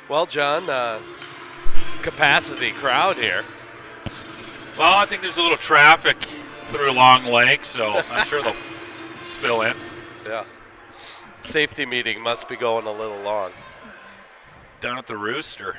Well, John, capacity crowd here. Well, I think there's a little traffic through Long Lake, so I'm sure they'll spill in. Yeah. Safety meeting must be going a little long. Down at the Rooster.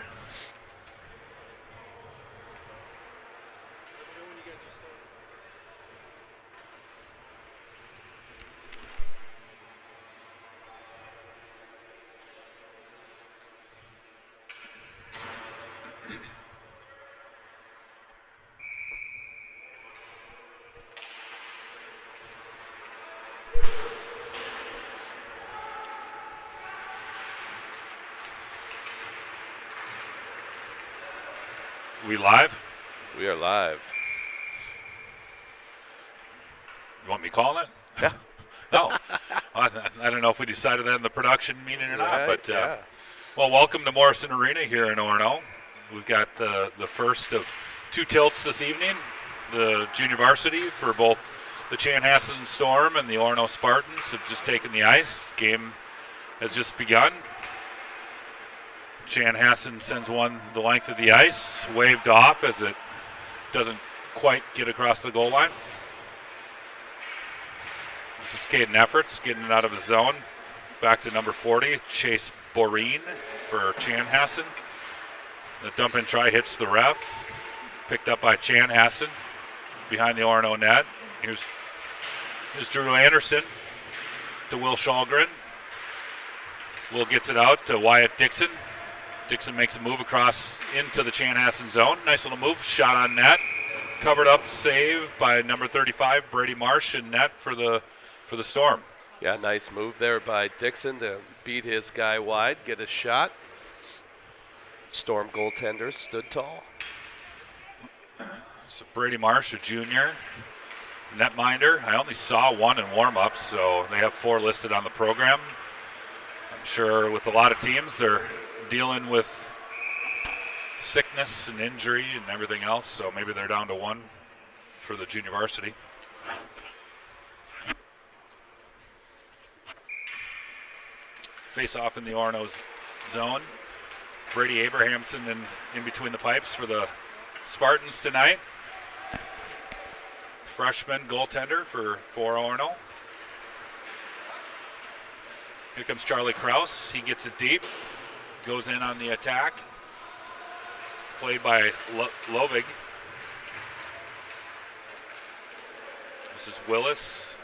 We live? We are live. You want me calling it? Yeah. No. I don't know if we decided that in the production meeting or not, but yeah. Well, welcome to Morrison Arena here in Orono. We've got the first of two tilts this evening, the junior varsity for both the Chanhassen Storm and the Orono Spartans have just taken the ice. Game has just begun. Chanhassen sends one the length of the ice, waved off as it doesn't quite get across the goal line. This is Caden Efforts getting it out of his zone. Back to number 40, Chase Boreen for Chanhassen. The dump-in try hits the ref. Picked up by Chanhassen behind the Orono net. Here's Drew Anderson to Will Shallgren. Will gets it out to Wyatt Dixon. Dixon makes a move across into the Chanhassen zone. Nice little move, shot on net. Covered up, save by number 35, Brady Marsh, in net for the Storm. Yeah, nice move there by Dixon to beat his guy wide, get a shot. Storm goaltender stood tall. So Brady Marsh, a junior, netminder. I only saw one in warm-up, so they have 4 listed on the program. I'm sure with a lot of teams, they're dealing with sickness and injury and everything else, so maybe they're down to 1 for the junior varsity. Face off in the Orono's zone. Brady Abrahamson in between the pipes for the Spartans tonight. Freshman goaltender for Orono. Here comes Charlie Kraus. He gets it deep. Goes in on the attack. Played by Lovig. This is Willis.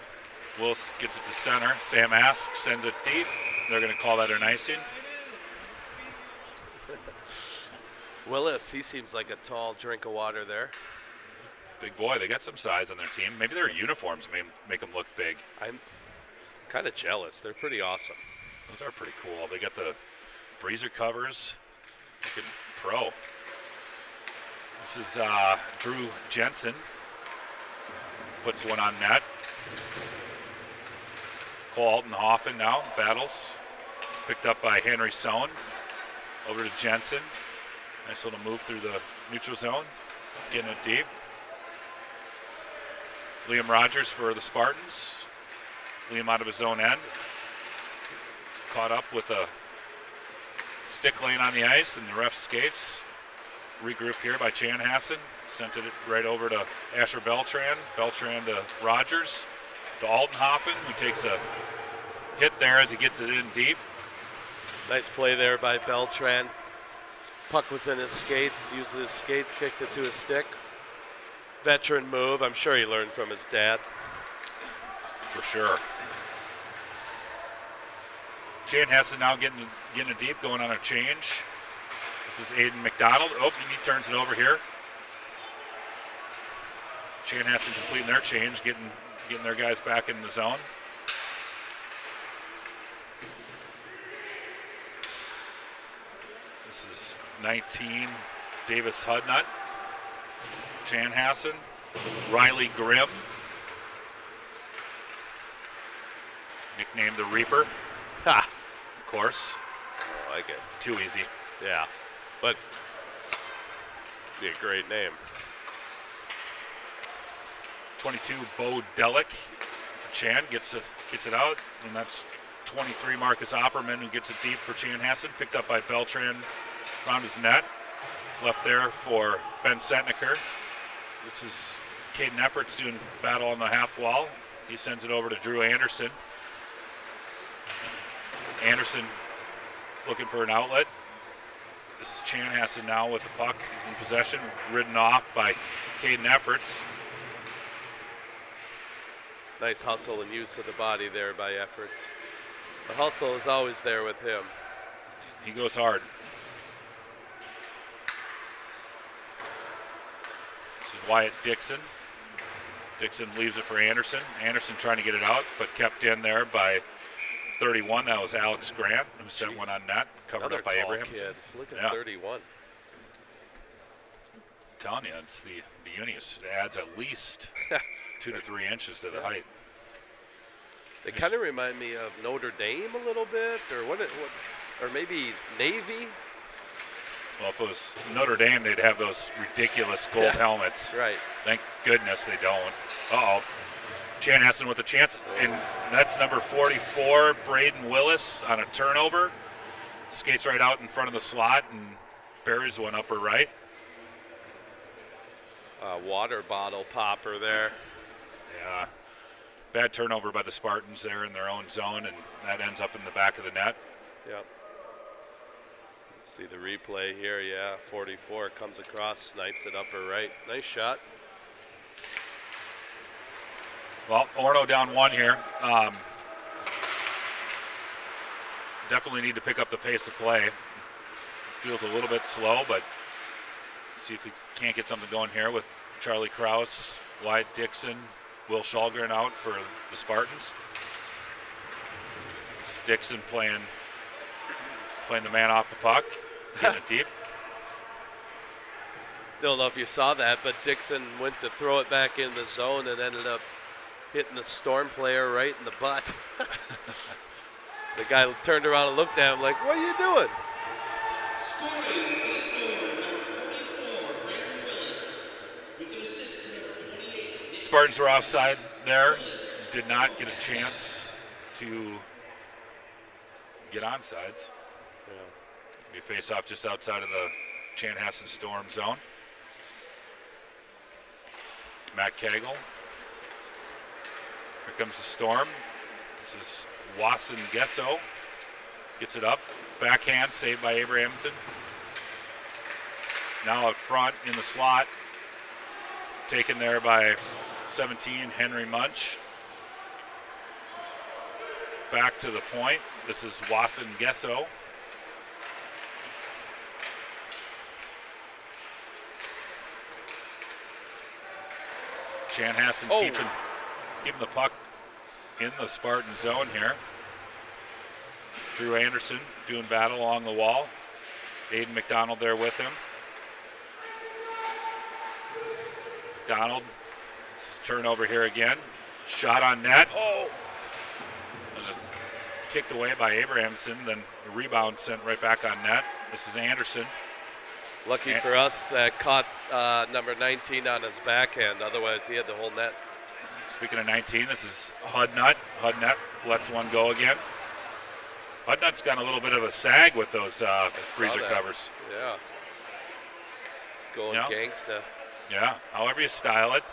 Willis gets it to center. Sam Ask sends it deep. They're going to call that an icing. Willis, he seems like a tall drink of water there. Big boy. They got some size on their team. Maybe their uniforms may make them look big. I'm kind of jealous. They're pretty awesome. Those are pretty cool. They got the breezer covers. Looking pro. This is Drew Jensen. Puts one on net. Cole Altenhofen now battles. It's picked up by Henry Sohn. Over to Jensen. Nice little move through the neutral zone. Getting it deep. Liam Rogers for the Spartans. Liam out of his own end. Caught up with a stick lane on the ice, and the ref skates. Regroup here by Chanhassen. Sent it right over to Asher Beltran. Beltran to Rogers. To Altenhofen, who takes a hit there as he gets it in deep. Nice play there by Beltran. Puck was in his skates, uses his skates, kicks it to his stick. Veteran move. I'm sure he learned from his dad. For sure. Chanhassen now getting it deep, going on a change. This is Aiden McDonald. Oh, he turns it over here. Chanhassen completing their change, getting their guys back in the zone. This is 19, Davis Hudnut. Chanhassen. Riley Grimm. Nicknamed the Reaper. Ha! Of course. I like it. Too easy. Yeah, but be a great name. 22, Bo Delic for Chan, gets it out, and that's 23, Marcus Opperman, who gets it deep for Chanhassen, picked up by Beltran around his net. Left there for Ben Setniker. This is Caden Efforts doing battle on the half wall. He sends it over to Drew Anderson. Anderson looking for an outlet. This is Chanhassen now with the puck in possession, ridden off by Caden Efforts. Nice hustle and use of the body there by Efforts. The hustle is always there with him. He goes hard. This is Wyatt Dixon. Dixon leaves it for Anderson. Anderson trying to get it out, but kept in there by 31. That was Alex Grant, who sent one on net, covered Another up by tall Abraham. kid. Look at 31. Telling you, it's the unis. It adds at least 2 to 3 inches to the height. They kind of remind me of Notre Dame a little bit, or or maybe Navy. Well, if it was Notre Dame, they'd have those ridiculous gold helmets. Right. Thank goodness they don't. Uh-oh. Chanhassen with a chance, and that's number 44, Braden Willis, on a turnover. Skates right out in front of the slot and buries one upper right. Water bottle popper there. Yeah. Bad turnover by the Spartans there in their own zone, and that ends up in the back of the net. Yep. Let's see the replay here. Yeah, 44 comes across, snipes it upper right. Nice shot. Well, Orono down 1 here. Definitely need to pick up the pace of play. Feels a little bit slow, but see if we can't get something going here with Charlie Krause, Wyatt Dixon, Will Shulgren out for the Spartans. It's Dixon playing the man off the puck, getting it deep. Don't know if you saw that, but Dixon went to throw it back in the zone and ended up hitting the Storm player right in the butt. The guy turned around and looked at him like, "What are you doing?" Scoring for the Storm, number 44, Braden Willis, with an assist to number 28. Spartans were offside there. Did not get a chance to get onsides. Be face off just outside of the Chanhassen Storm zone. Matt Cagle. Here comes the Storm. This is Wasson Gesso. Gets it up. Backhand saved by Abrahamson. Now up front in the slot. Taken there by 17, Henry Munch. Back to the point. This is Wasson Gesso. Chanhassen keeping the puck in the Spartan zone here. Drew Anderson doing battle along the wall. Aiden McDonald there with him. McDonald, turnover here again. Shot on net. Oh! It was just kicked away by Abrahamson, then the rebound sent right back on net. This is Anderson. Lucky for us that caught number 19 on his backhand. Otherwise, he had the whole net. Speaking of 19, this is Hudnut. Hudnut lets one go again. Hudnut's got a little bit of a sag with those freezer covers. Yeah. It's going gangsta. Yeah, however you style it.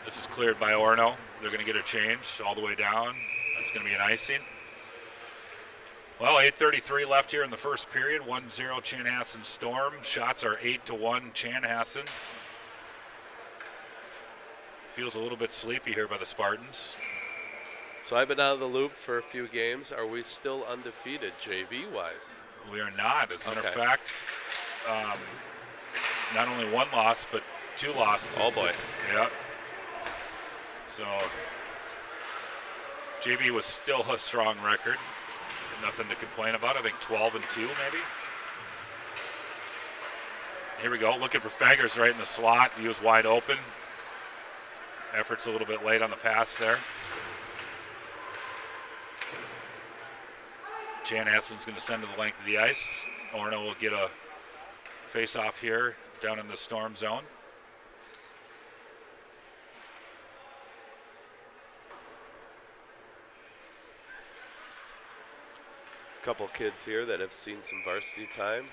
This is cleared by Orono. They're going to get a change all the way down. That's going to be an icing. Well, 8:33 left here in the first period. 1-0 Chanhassen Storm. Shots are 8-1 Chanhassen. Feels a little bit sleepy here by the Spartans. So I've been out of the loop for a few games. Are we still undefeated, JV-wise? We are not. As a matter of fact, not only 1 loss, but 2 losses. Oh, boy. Yep. So JV was still a strong record. Nothing to complain about. I think 12-2 maybe. Here we go. Looking for Fagers right in the slot. He was wide open. Effort's a little bit late on the pass there. Chanhassen's going to send to the length of the ice. Orono will get a face-off here. down in the Storm zone. Couple kids here that have seen some varsity time,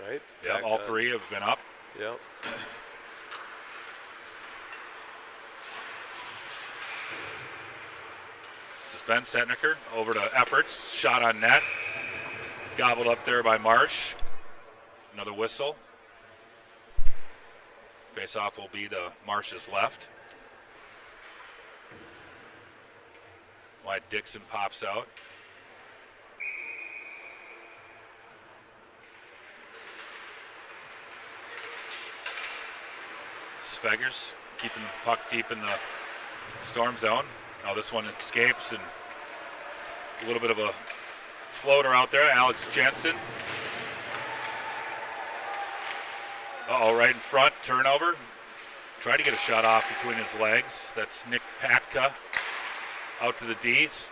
right? Yeah, Back all on- three have been up. Yep. This is Ben Setniker over to Efforts. Shot on net. Gobbled up there by Marsh. Another whistle. Face-off will be to Marsh's left. Wyatt Dixon pops out. Svegers keeping the puck deep in the Storm zone. Now this one escapes, and a little bit of a floater out there. Alex Jensen. Uh-oh, right in front, turnover. Tried to get a shot off between his legs. That's Nick Patka out to the D's.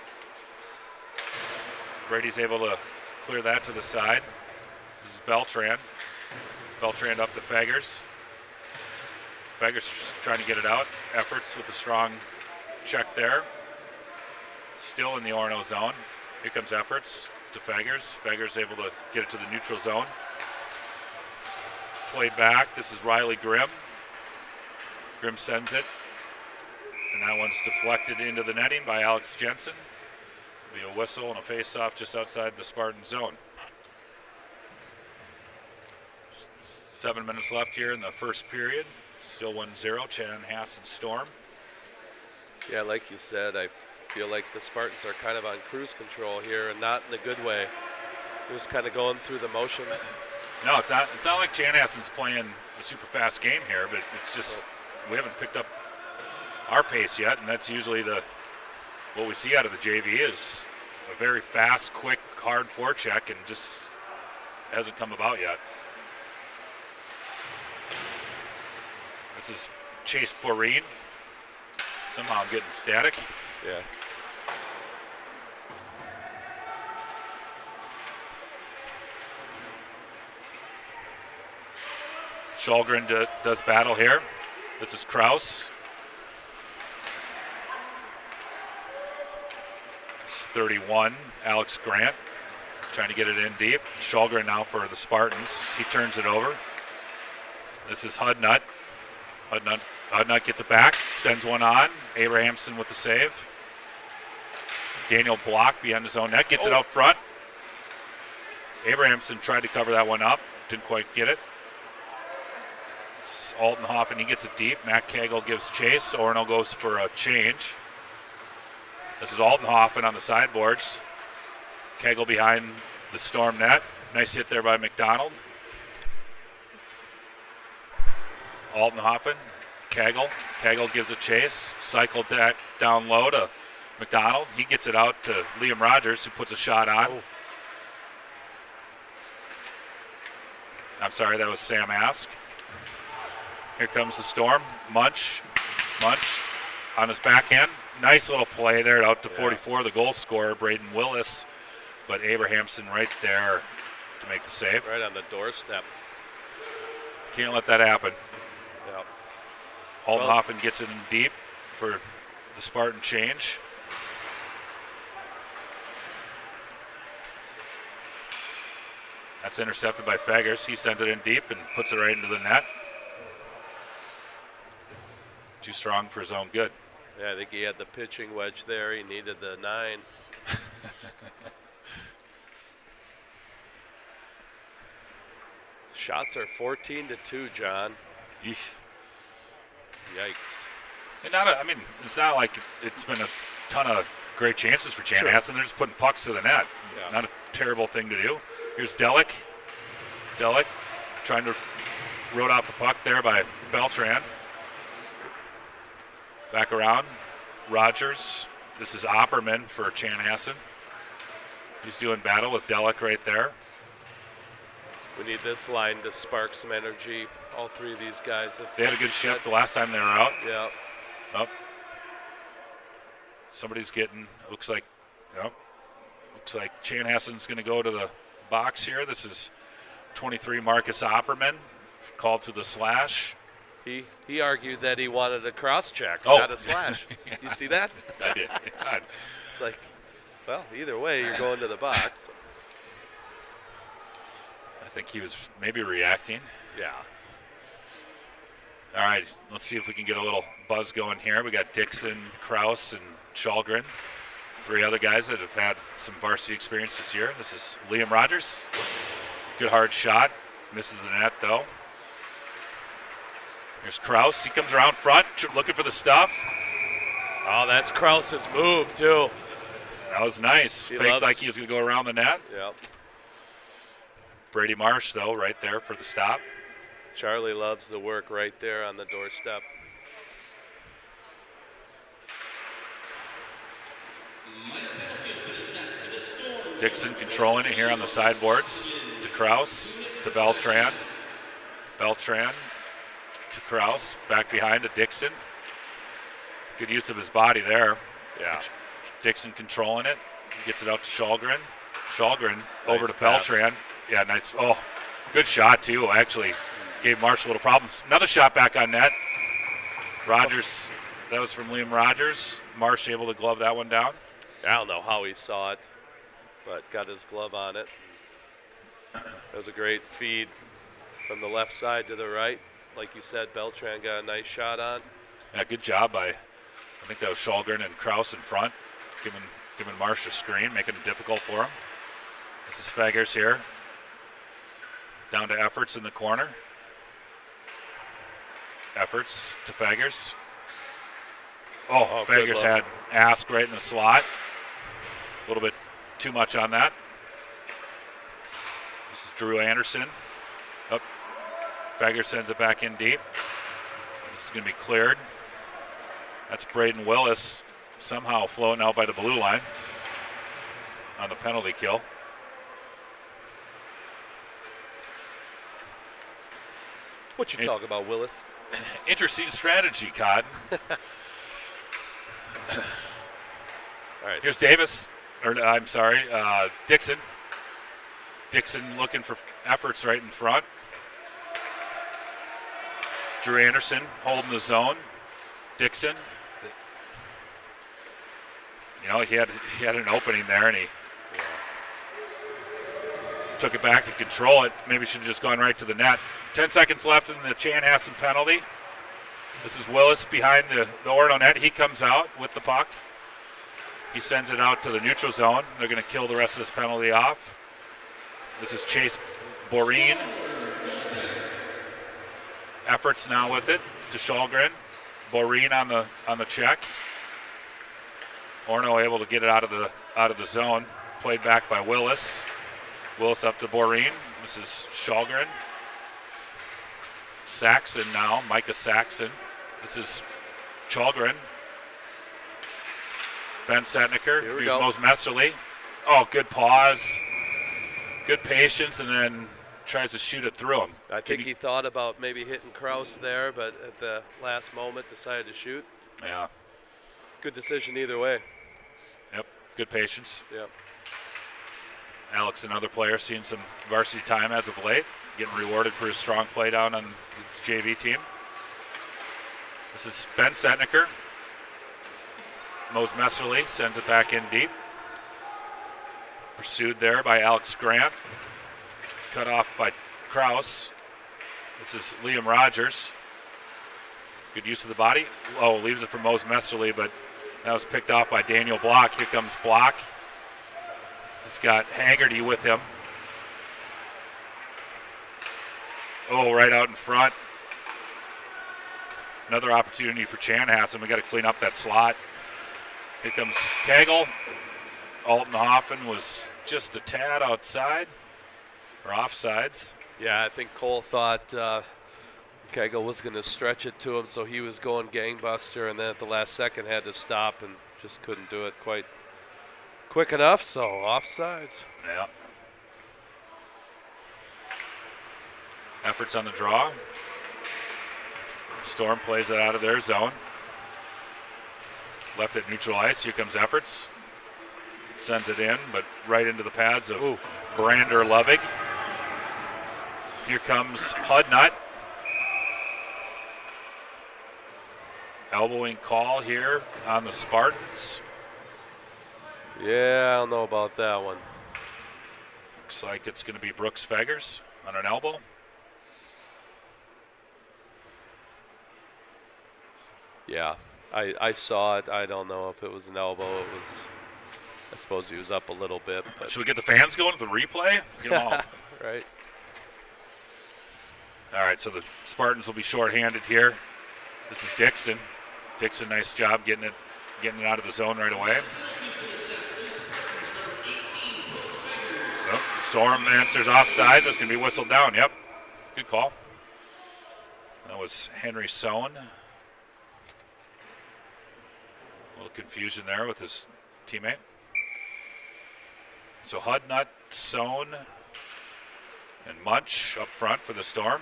Brady's able to clear that to the side. This is Beltran. Beltran up to Fagers. Fagers just trying to get it out. Efforts with a strong check there. Still in the Orono zone. Here comes Efforts to Fagers. Fagers able to get it to the neutral zone. Played back. This is Riley Grimm. Grimm sends it. And that one's deflected into the netting by Alex Jensen. It'll be a whistle and a face-off just outside the Spartan zone. 7 minutes left here in the first period. Still 1-0, Chanhassen Storm. Yeah, like you said, I feel like the Spartans are kind of on cruise control here, and not in a good way. They're just kind of going through the motions. No, it's not like Chanhassen's playing a super fast game here, but it's just we haven't picked up our pace yet, and that's usually what we see out of the JV is a very fast, quick, hard forecheck, and just hasn't come about yet. This is Chase Boreen. Somehow I'm getting static. Yeah. Shulgren does battle here. This is Kraus. It's 31, Alex Grant trying to get it in deep. Shulgren now for the Spartans. He turns it over. This is Hudnut. Hudnut gets it back, sends one on. Abrahamson with the save. Daniel Block behind his own net, gets it out front. Abrahamson tried to cover that one up, didn't quite get it. This is Altenhofen, he gets it deep. Matt Kegel gives chase. Orono goes for a change. This is Altenhofen on the sideboards. Kegel behind the Storm net. Nice hit there by McDonald. Altenhofen, Kegel. Kegel gives a chase. Cycled that down low to McDonald. He gets it out to Liam Rogers, who puts a shot on. Oh. I'm sorry, that was Sam Ask. Here comes the Storm. Munch on his backhand. Nice little play there out to 44, the goal scorer, Braden Willis. But Abrahamson right there to make the save. Right on the doorstep. Can't let that happen. Yep. Altenhofen gets it in deep for the Spartan change. That's intercepted by Fagers. He sends it in deep and puts it right into the net. Too strong for his own good. Yeah, I think he had the pitching wedge there. He needed the 9. Shots are 14-2, John. Eesh. Yikes. And it's not like it's been a ton of great chances for Chanhassen. They're just putting pucks to the net. Yeah. Not a terrible thing to do. Here's Delic. Delic trying to road off the puck there by Beltran. Back around. Rogers. This is Opperman for Chanhassen. He's doing battle with Delic right there. We need this line to spark some energy. All three of these guys have. They had a good shift the last time they were out. Yeah. Up. Somebody's getting, looks like Chanhassen's going to go to the box here. This is 23 Marcus Opperman called for the slash. He argued that he wanted a cross check, Oh. not a slash. You see that? I did. It's like, well, either way, you're going to the box. I think he was maybe reacting. Yeah. All right, let's see if we can get a little buzz going here. We got Dixon, Kraus, and Shalgren. 3 other guys that have had some varsity experience this year. This is Liam Rogers. Good hard shot. Misses the net, though. Here's Kraus. He comes around front, looking for the stuff. Oh, that's Krause's move, too. That was nice. He Faked loves- like he was going to go around the net. Yep. Brady Marsh, though, right there for the stop. Charlie loves the work right there on the doorstep. Minor penalty has been assessed to the Storm. Dixon controlling it here on the sideboards to Kraus, to Beltran. Beltran to Kraus, back behind to Dixon. Good use of his body there. Yeah. Dixon controlling it, gets it out to Shalgren. Shalgren over to pass. Beltran. Yeah, nice. Oh, good shot too. Actually, gave Marsh a little problems. Another shot back on net. Rogers, that was from Liam Rogers. Marsh able to glove that one down. I don't know how he saw it, but got his glove on it. That was a great feed from the left side to the right. Like you said, Beltran got a nice shot on. Yeah, good job by, I think that was Shalgren and Kraus in front, giving Marsh a screen, making it difficult for him. This is Faggers here. Down to Efforts in the corner. Efforts to Faggers. Oh, good Faggers look. had Ask right in the slot. A little bit too much on that. This is Drew Anderson. Up. Faggers sends it back in deep. This is going to be cleared. That's Braden Willis somehow floating out by the blue line on the penalty kill. What you talk about, Willis? Interesting strategy, Cod. All right. Here's Davis, or I'm sorry, Dixon. Dixon looking for Efforts right in front. Drew Anderson holding the zone. Dixon. You know, he had an opening there, and he took it back and control it. Maybe should have just gone right to the net. 10 seconds left in the Chanhassen penalty. This is Willis behind the Orono net. He comes out with the puck. He sends it out to the neutral zone. They're going to kill the rest of this penalty off. This is Chase Boreen. Efforts now with it to Shalgren. Boreen on the check. Orono able to get it out of the zone. Played back by Willis. Willis up to Boreen. This is Shalgren. Saxon now, Micah Saxon. This is Shalgren. Ben Setniker. Here we Here's go. Mose Messerly. Oh, good pause. Good patience, and then tries to shoot it through him. I think he thought about maybe hitting Kraus there, but at the last moment decided to shoot. Yeah. Good decision either way. Yep. Good patience. Yep. Alex, another player, seeing some varsity time as of late, getting rewarded for his strong play down on the JV team. This is Ben Setniker. Mose Messerly sends it back in deep. Pursued there by Alex Grant. Cut off by Kraus. This is Liam Rogers. Good use of the body. Oh, leaves it for Mose Messerly, but that was picked off by Daniel Block. Here comes Block. He's got Haggerty with him. Oh, right out in front. Another opportunity for Chanhassen. We got to clean up that slot. Here comes Kegel. Altenhofen was just a tad outside or offsides. Yeah, I think Cole thought Kegel was going to stretch it to him, so he was going gangbuster, and then at the last second had to stop and just couldn't do it quite quick enough, so offsides. Yeah. Efforts on the draw. Storm plays it out of their zone. Left at neutral ice. Here comes Efforts. Sends it in, but right into the pads of Brander Lovig. Here comes Hudnut. elbowing call here on the Spartans. Yeah, I don't know about that one. Looks like it's going to be Brooks Feggers on an elbow. Yeah, I saw it. I don't know if it was an elbow. I suppose he was up a little bit. But Should we get the fans going with the replay? Get them all. Right. All right, so the Spartans will be shorthanded here. This is Dixon. Dixon, nice job getting it out of the zone right away. Oh, Storm answers offsides. That's going to be whistled down. Yep, good call. That was Henry Sohn. A little confusion there with his teammate. So Hudnut, Sohn, and Munch up front for the Storm.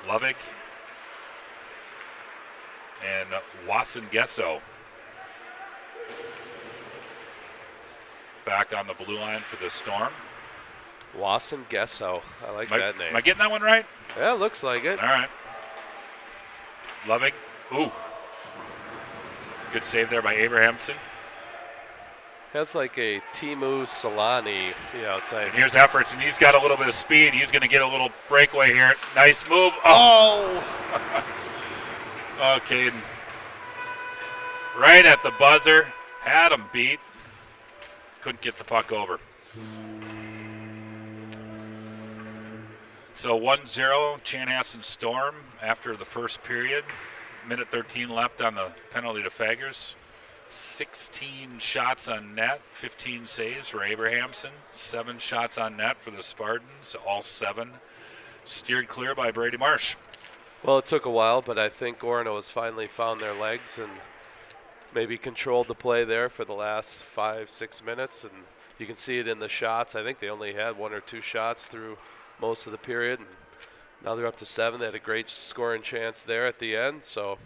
Lovig and Wasson Gesso back on the blue line for the Storm. Wasson Gesso. I like that name. Am I getting that one right? Yeah, looks like it. All right. Lovig. Ooh. Good save there by Abrahamson. Has like a Timu Solani, type. And here's Efforts, and he's got a little bit of speed. He's going to get a little breakaway here. Nice move. Oh! Okay. Right at the buzzer. Had him beat. Couldn't get the puck over. So 1-0, Chanhassen Storm after the first period. Minute 13 left on the penalty to Feggers. 16 shots on net, 15 saves for Abrahamson, 7 shots on net for the Spartans, all 7 steered clear by Brady Marsh. Well, it took a while, but I think Orono has finally found their legs and maybe controlled the play there for the last 5-6 minutes, and you can see it in the shots. I think they only had 1 or 2 shots through most of the period, and now they're up to 7. They had a great scoring chance there at the end, so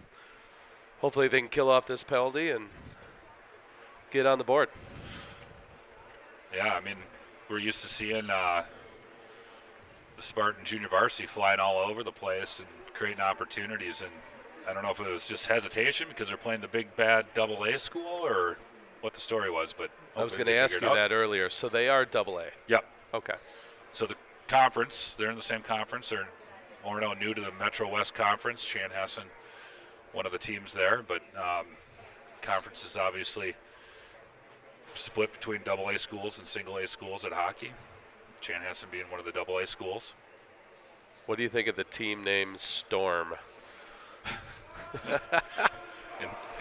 hopefully they can kill off this penalty and get on the board. Yeah, I mean, we're used to seeing the Spartan Junior Varsity flying all over the place and creating opportunities, and I don't know if it was just hesitation because they're playing the big bad AA school or what the story was, but I was going to ask you that earlier. So they are AA. Yep. Okay. So the conference, they're in the same conference. They're Orono new to the Metro West Conference. Chanhassen, one of the teams there, but conference is obviously split between AA schools and single A schools at hockey. Chanhassen being one of the AA schools. What do you think of the team name Storm?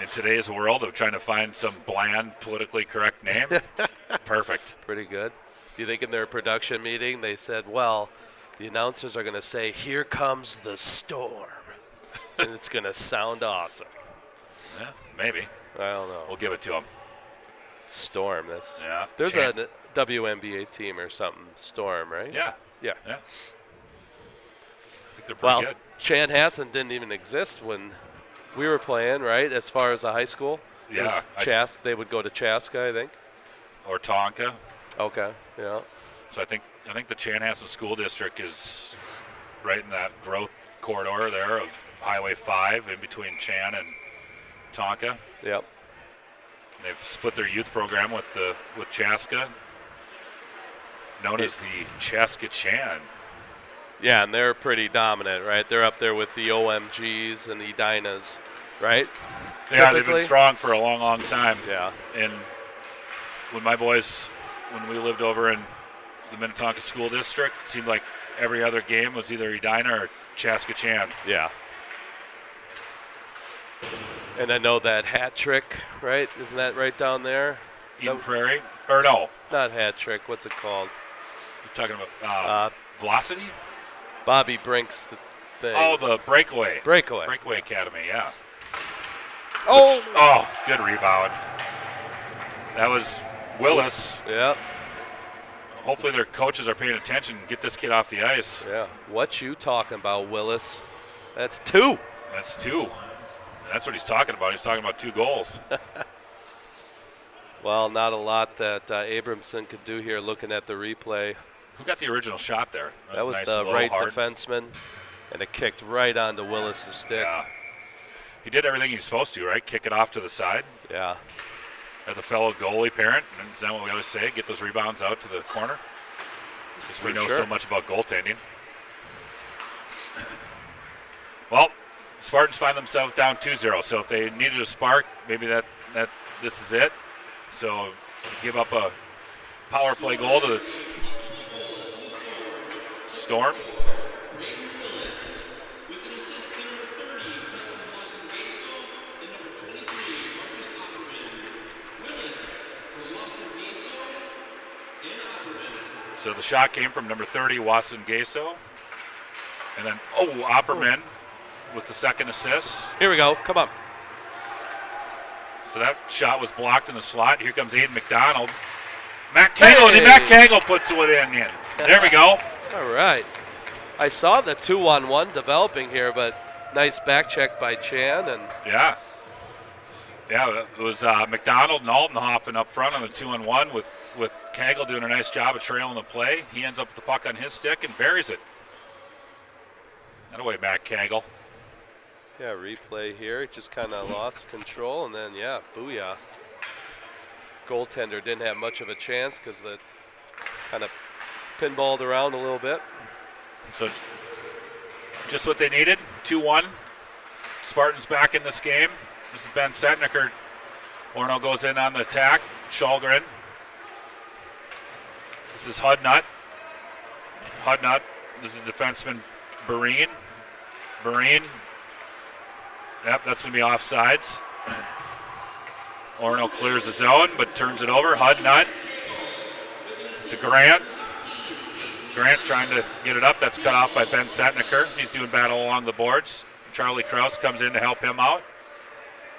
In today's world of trying to find some bland, politically correct name, perfect. Pretty good. Do you think in their production meeting they said, well, the announcers are going to say, here comes the storm, and it's going to sound awesome? Yeah, maybe. I don't know. We'll give it to them. Storm. Yeah. There's a WNBA team or something, Storm, right? Yeah. Yeah. I think they're pretty good. Chanhassen didn't even exist when we were playing, right, as far as a high school? Yeah. They would go to Chaska, I think. Or Tonka. Okay, yeah. So I think the Chanhassen School District is right in that growth corridor there of Highway 5 in between Chan and Tonka. Yep. They've split their youth program with Chaska, known as the Chaska Chan. Yeah, and they're pretty dominant, right? They're up there with the OMGs and the Edinas, right? Yeah, they've been strong for a long, long time. Yeah. And when we lived over in the Minnetonka School District, it seemed like every other game was either Edina or Chaska Chan. Yeah. And I know that hat trick, right? Isn't that right down there? Eden Prairie? Or no. Not hat trick. What's it called? You're talking about Velocity? Bobby Brink's the thing. Oh, the Breakaway. Breakaway. Breakaway Academy, yeah. Oh! Good rebound. That was Willis. Yep. Hopefully their coaches are paying attention and get this kid off the ice. Yeah. What you talking about, Willis? That's 2. That's 2. That's what he's talking about. He's talking about 2 goals. Well, not a lot that Abramson could do here looking at the replay. Who got the original shot there? That was nice, the low, right hard defenseman, and it kicked right onto Willis's stick. Yeah. He did everything he was supposed to, right? Kick it off to the side. Yeah. As a fellow goalie parent, and is that what we always say? Get those rebounds out to the corner. Because we know so much about goaltending. Well, Spartans find themselves down 2-0. So if they needed a spark, maybe that this is it. So give up a power play goal to Storm. So the shot came from number 30, Watson Gaso. And then, Opperman with the second assist. Here we go. Come on. So that shot was blocked in the slot. Here comes Aiden McDonald. Matt Kegel, and Matt Kegel puts it in. There we go. All right. I saw the 2-on-1 developing here, but nice back check by Chan. And Yeah, it was McDonald and Altenhofen up front on the 2-on-1 with Kegel doing a nice job of trailing the play. He ends up with the puck on his stick and buries it. That away, Matt Kegel. yeah, replay here. Just kind of lost control, and then, yeah, booyah. Goaltender didn't have much of a chance because the kind of pinballed around a little bit. So just what they needed, 2-1. Spartans back in this game. This is Ben Setniker. Orono goes in on the attack. Shalgren. This is Hudnut. This is defenseman Barine. Yep, that's going to be offsides. Orono clears the zone, but turns it over. Hudnut to Grant. Grant trying to get it up. That's cut off by Ben Setniker. He's doing battle along the boards. Charlie Kraus comes in to help him out.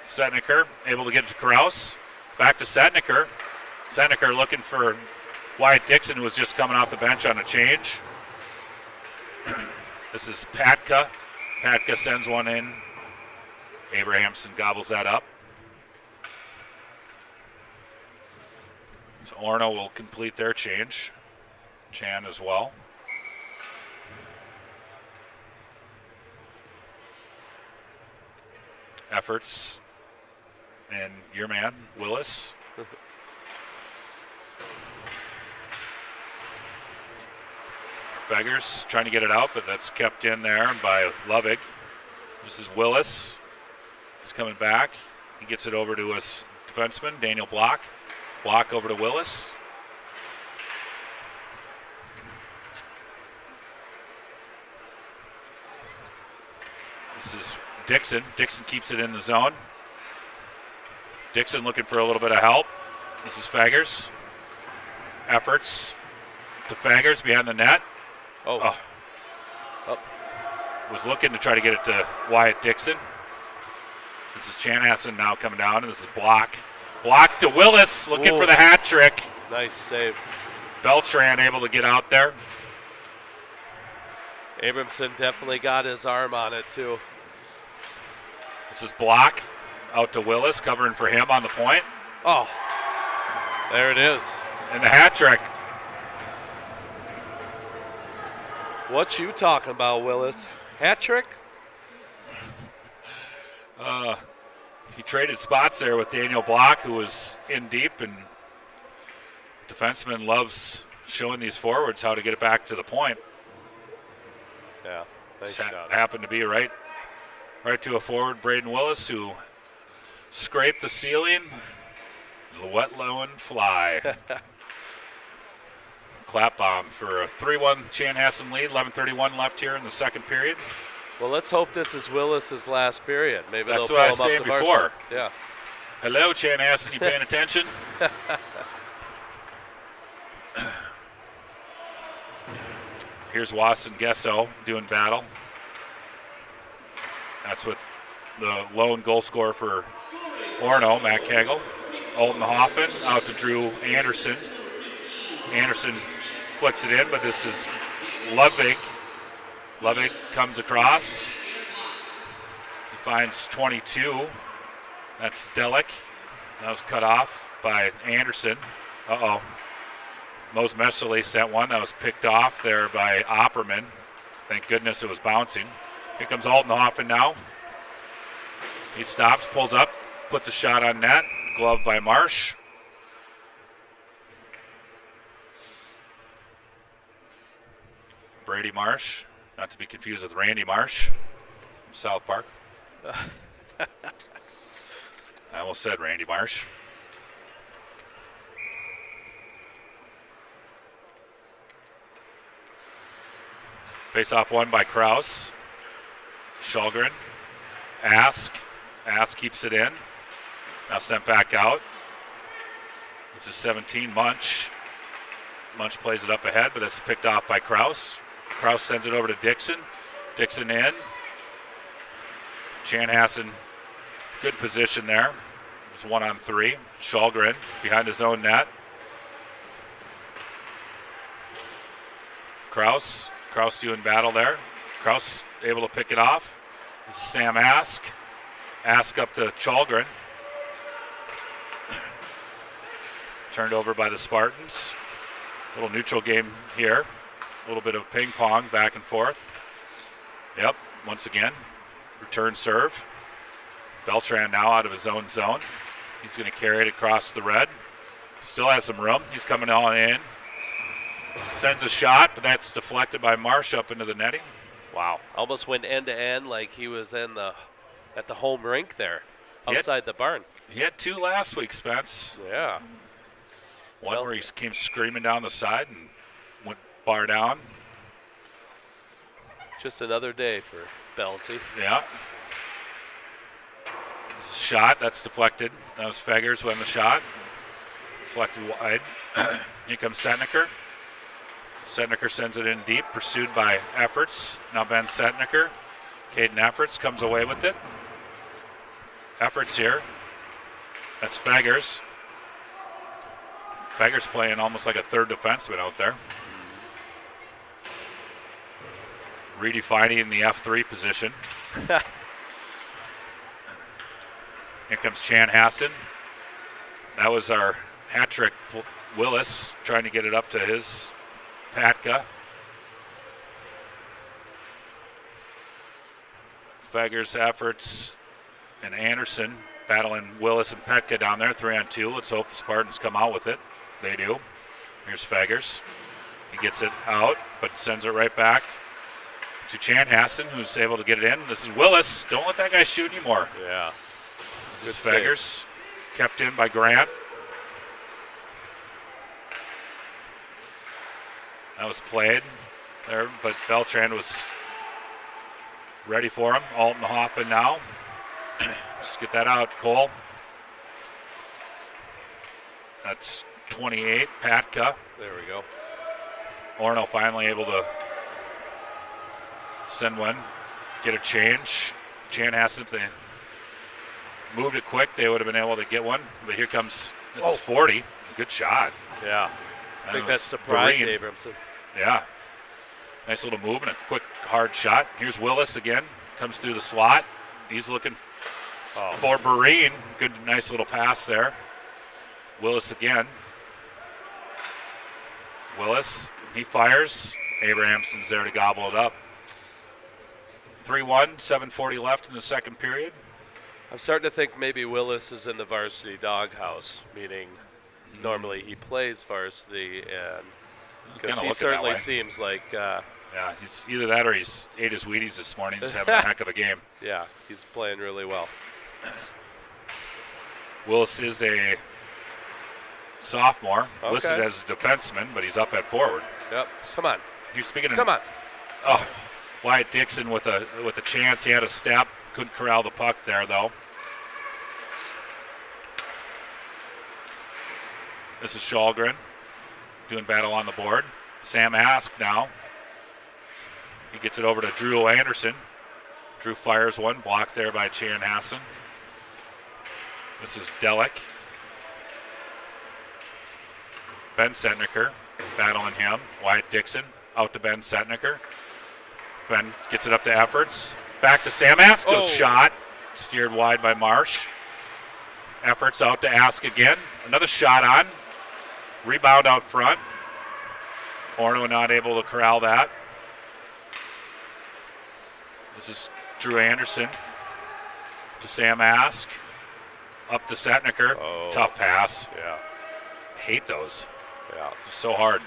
Setniker able to get it to Kraus. Back to Setniker. Setniker looking for Wyatt Dixon, who was just coming off the bench on a change. This is Patka. Patka sends one in. Abrahamson gobbles that up. So Orono will complete their change. Chan as well. Efforts. And your man, Willis. Beggars trying to get it out, but that's kept in there by Lovig. This is Willis. He's coming back. He gets it over to his defenseman, Daniel Block. Block over to Willis. This is Dixon. Dixon keeps it in the zone. Dixon looking for a little bit of help. This is Faggers. Efforts to Faggers behind the net. Oh. Was looking to try to get it to Wyatt Dixon. This is Chanhassen now coming down, and this is Block. Block to Willis, looking for the hat trick. Nice save. Beltran able to get out there. Abramson definitely got his arm on it, too. This is Block out to Willis, covering for him on the point. Oh, there it is. And the hat trick. What you talking about, Willis? Hat trick? He traded spots there with Daniel Block, who was in deep, and defenseman loves showing these forwards how to get it back to the point. Yeah, nice shot. Happened to be right to a forward, Braden Willis, who scraped the ceiling. Let low and fly. Clap bomb for a 3-1 Chanhassen lead. 11:31 left here in the second period. Well, let's hope this is Willis's last period. Maybe That's they'll what I pull was him up saying to before. varsity. Yeah. Hello, Chanhassen. You paying attention? Here's Watson Gesso doing battle. That's with the lone goal scorer for Orono, Matt Kegel. Altenhofen out to Drew Anderson. Anderson flicks it in, but this is Ludwig. Ludwig comes across. He finds 22. That's Delic. That was cut off by Anderson. Uh-oh. Mose Messerly sent one that was picked off there by Opperman. Thank goodness it was bouncing. Here comes Altenhofen now. He stops, pulls up, puts a shot on net. Glove by Marsh. Brady Marsh, not to be confused with Randy Marsh from South Park. I almost said Randy Marsh. Face-off won by Kraus. Shulgren. Ask keeps it in. Now sent back out. This is 17, Munch. Munch plays it up ahead, but it's picked off by Kraus. Kraus sends it over to Dixon. Dixon in. Chanhassen, good position there. It's 1-on-3. Shulgren behind his own net. Kraus doing battle there. Kraus able to pick it off. This is Sam Ask. Ask up to Shulgren. Turned over by the Spartans. A little neutral game here. A little bit of ping pong back and forth. Yep, once again, return serve. Beltran now out of his own zone. He's going to carry it across the red. Still has some room. He's coming on in. Sends a shot, but that's deflected by Marsh up into the netting. Wow, almost went end to end like he was at the home rink there, outside the barn. He had 2 last week, Spence. Yeah. One where he came screaming down the side and went bar down. Just another day for Belsey. Yeah. Shot, that's deflected. That was Feggers win the shot. Deflected wide. Here comes Setniker. Setniker sends it in deep, pursued by Efforts. Now Ben Setniker. Caden Efforts comes away with it. Efforts here. That's Feggers. Feggers playing almost like a third defenseman out there. Redefining the F3 position. Here comes Chanhassen. That was our hat trick. Willis trying to get it up to his Patka. Feggers, Efforts, and Anderson battling Willis and Petka down there, 3-on-2. Let's hope the Spartans come out with it. They do. Here's Feggers. He gets it out, but sends it right back to Chanhassen, who's able to get it in. This is Willis. Don't let that guy shoot anymore. Yeah. This is Feggers. Kept in by Grant. That was played there, but Beltran was ready for him. Altenhofen now. Just get that out, Cole. That's 28, Patka. There we go. Orono finally able to send one, get a change. Chanhassen, if they moved it quick, they would have been able to get one. But here comes, it's 40. Good shot. Yeah. I think was that's surprised Doreen. Abramson. Yeah. Nice little move and a quick, hard shot. Here's Willis again. Comes through the slot. He's looking for Barine. Good, nice little pass there. Willis again. Willis, he fires. Abrahamson's there to gobble it up. 3-1, 7:40 left in the second period. I'm starting to think maybe Willis is in the varsity doghouse, meaning normally he plays varsity, and because he certainly seems like yeah, he's either that or he's ate his Wheaties this morning. He's having a heck of a game. Yeah, he's playing really well. Willis is a sophomore, Okay. listed as a defenseman, but he's up at forward. Yep. Come on. He's speaking of. Come on. Oh, Wyatt Dixon with a chance. He had a step, couldn't corral the puck there though. This is Shulgren doing battle on the board. Sam Ask now. He gets it over to Drew Anderson. Drew fires one, blocked there by Chanhassen. This is Delic. Ben Setniker battling him. Wyatt Dixon out to Ben Setniker. Ben gets it up to Efforts. Back to Sam Ask. Goes shot. Steered wide by Marsh. Efforts out to Ask again. Another shot on. Rebound out front. Orono not able to corral that. This is Drew Anderson. to Sam Ask. Up to Setniker. Oh. Tough pass. Yeah. Hate those. Yeah. So hard.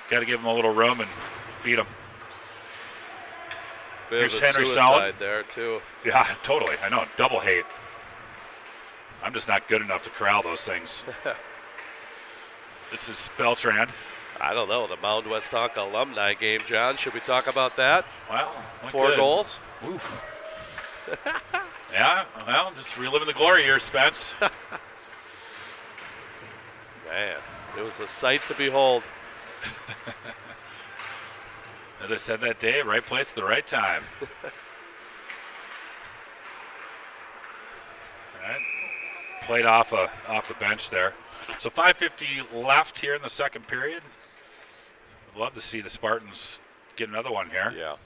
Got to give him a little room and feed him. Bit Here's of a Henry suicide Sound. there too. Yeah, totally. I know. Double hate. I'm just not good enough to corral those things. This is Beltran. I don't know, the Mound West Tonka alumni game, John. Should we talk about that? Well, 4 goals. Oof. Yeah, well, just reliving the glory here, Spence. Man, it was a sight to behold. As I said that day, right place at the right time. All right. Played off the bench there. So 5:50 left here in the second period. I'd love to see the Spartans get another one here. Yeah.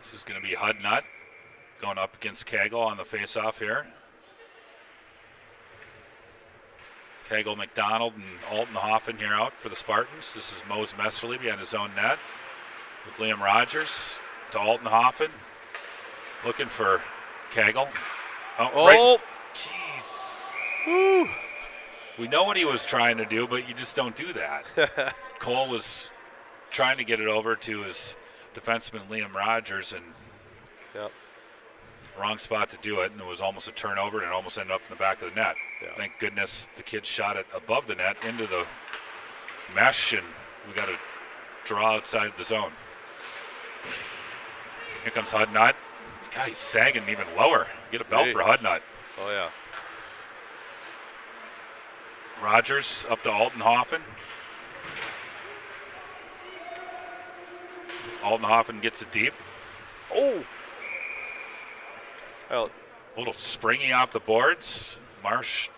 This is going to be Hudnut going up against Kegel on the faceoff here. Kegel, McDonald, and Altenhofen here out for the Spartans. This is Mose Messerly behind his own net with Liam Rogers to Altenhofen. Looking for Kegel. Oh, jeez. Woo. We know what he was trying to do, but you just don't do that. Cole was trying to get it over to his defenseman Liam Rogers, and Yep. wrong spot to do it, and it was almost a turnover, and it almost ended up in the back of the net. Yeah. Thank goodness the kid shot it above the net into the mesh, and we got to draw outside the zone. Here comes Hudnut. God, he's sagging even lower. Get a belt for Hudnut. Oh, yeah. Rogers up to Altenhofen. Altenhofen gets it deep. Oh. Well, A little springy off the boards. Marsh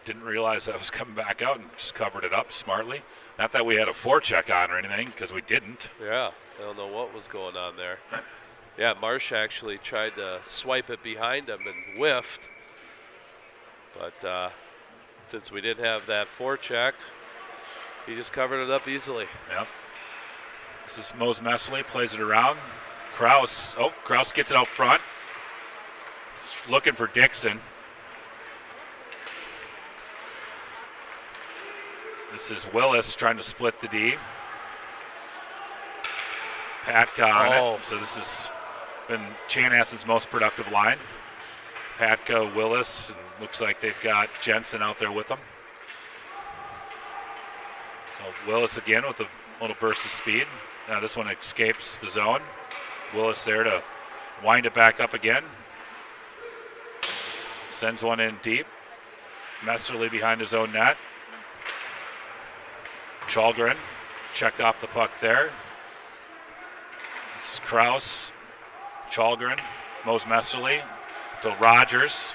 didn't realize that was coming back out and just covered it up smartly. Not that we had a forecheck on or anything, because we didn't. yeah. I don't know what was going on there. Yeah, Marsh actually tried to swipe it behind him and whiffed. But since we didn't have that forecheck, he just covered it up easily. Yep. This is Mose Messerly, plays it around. Kraus gets it out front. Looking for Dixon. This is Willis trying to split the D. Patka on it. So this has been Chanhassen's most productive line. Patka, Willis, and looks like they've got Jensen out there with them. So Willis again with a little burst of speed. Now this one escapes the zone. Willis there to wind it back up again. Sends one in deep. Messerly behind his own net. Chalgren checked off the puck there. This is Kraus, Chalgren, Mose Messerly to Rogers.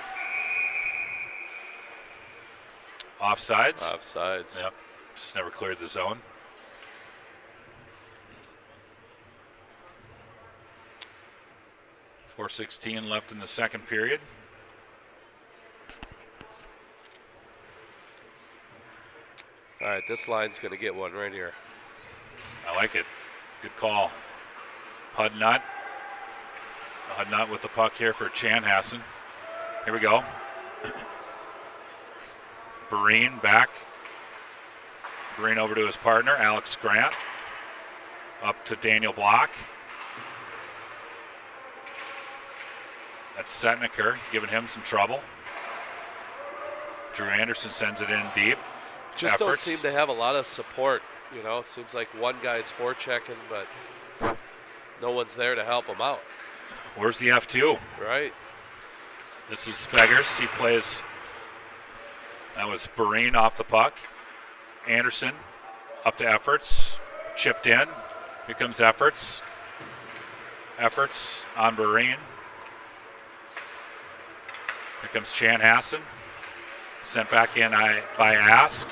Offsides. Offsides. Yep. Just never cleared the zone. .416 left in the second period. All right, this line's going to get one right here. I like it. Good call. Hudnut. Hudnut with the puck here for Chanhassen. Here we go. Breen back. Breen over to his partner, Alex Grant. Up to Daniel Block. That's Setniker giving him some trouble. Drew Anderson sends it in deep. Just Efforts. don't seem to have a lot of support. You know, it seems like one guy's forechecking, but no one's there to help him out. Where's the F2? Right. This is Speggers. He plays. That was Barine off the puck. Anderson up to Efforts. Chipped in. Here comes Efforts. Efforts on Barine. Here comes Chanhassen. Sent back in by Ask.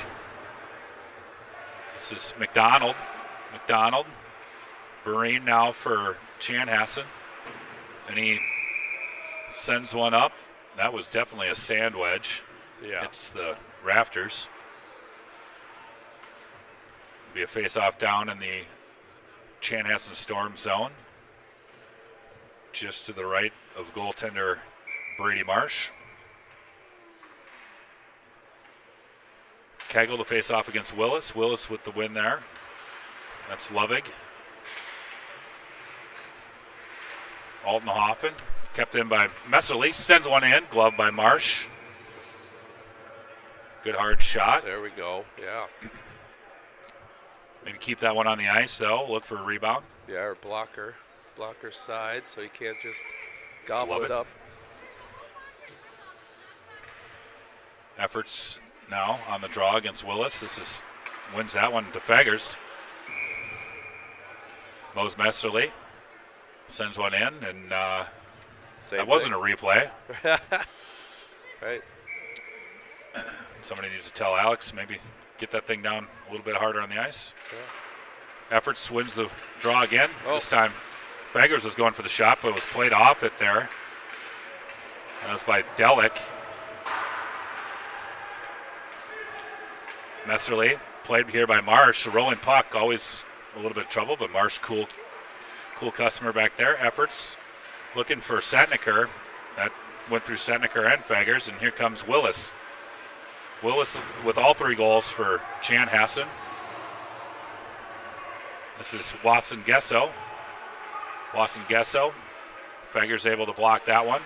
This is McDonald. McDonald. Barine now for Chanhassen. And he sends one up. That was definitely a sand wedge. Yeah. It's the rafters. Be a face-off down in the Chanhassen Storm zone, just to the right of goaltender Brady Marsh. Kegel to face off against Willis. Willis with the win there. That's Lovig. Altenhofen kept in by Messerly. Sends one in. Glove by Marsh. Good hard shot. There we go. Yeah. Maybe keep that one on the ice, though. Look for a rebound. Yeah, or blocker side, so you can't just gobble it up. Efforts now on the draw against Willis. Wins that one to Faggers. Mose Messerly sends one in, and that wasn't a replay. Right. Somebody needs to tell Alex, maybe get that thing down a little bit harder on the ice. Yeah. Efforts wins the draw again. This time Faggers was going for the shot, but it was played off it there. That was by Delic. Messerly played here by Marsh. A rolling puck, always a little bit of trouble, but Marsh, cool customer back there. Efforts looking for Setniker. That went through Setniker and Faggers, and here comes Willis. Willis with all 3 goals for Chanhassen. This is Watson Gesso. Faggers able to block that one.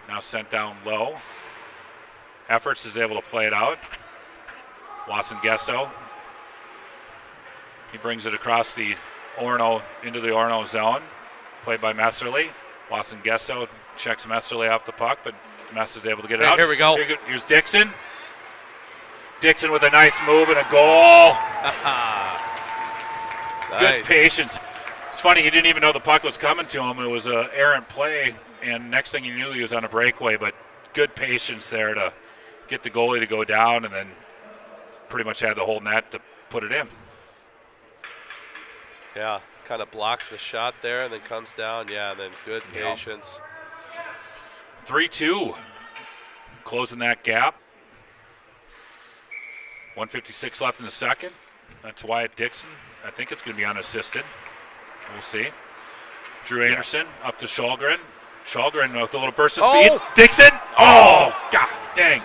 Now sent down low. Efforts is able to play it out. Watson Gesso. He brings it across the Orono into the Orono zone. Played by Messerly. Watson Gesso checks Messerly off the puck, but Mess is able to get it out. Here we go. Here's Dixon. Dixon with a nice move and a goal. Nice. Good patience. It's funny, he didn't even know the puck was coming to him. It was an errant play, and next thing you knew, he was on a breakaway, but good patience there to get the goalie to go down, and then pretty much had the whole net to put it in. Yeah, kind of blocks the shot there and then comes down. Yeah, and then good patience. 3-2, closing that gap. 1:56 left in the second. That's Wyatt Dixon. I think it's going to be unassisted. We'll see. Drew Anderson up to Shulgren. Shulgren with a little burst of speed. Dixon! Oh, God dang.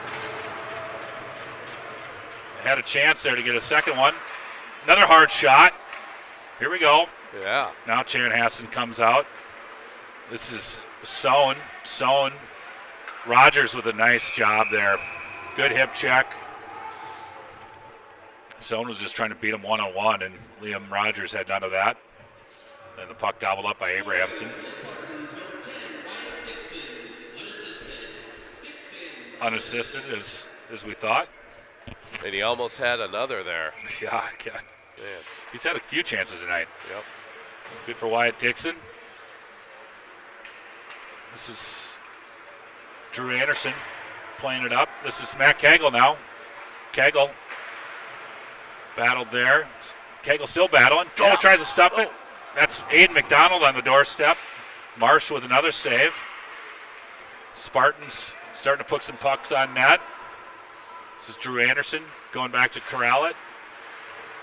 Had a chance there to get a second one. Another hard shot. Here we go. Yeah. Now Chanhassen comes out. This is Sohn. Rogers with a nice job there. Good hip check. Sohn was just trying to beat him one-on-one, and Liam Rogers had none of that. Then the puck gobbled up by Abrahamson. Unassisted as we thought. And he almost had another there. Yeah, God. Man. He's had a few chances tonight. Yep. Good for Wyatt Dixon. This is Drew Anderson playing it up. This is Matt Kegel now. Kegel battled there. Kegel still battling. Yeah. Tries to stuff it. That's Aiden McDonald on the doorstep. Marsh with another save. Spartans starting to put some pucks on net. This is Drew Anderson going back to corral it.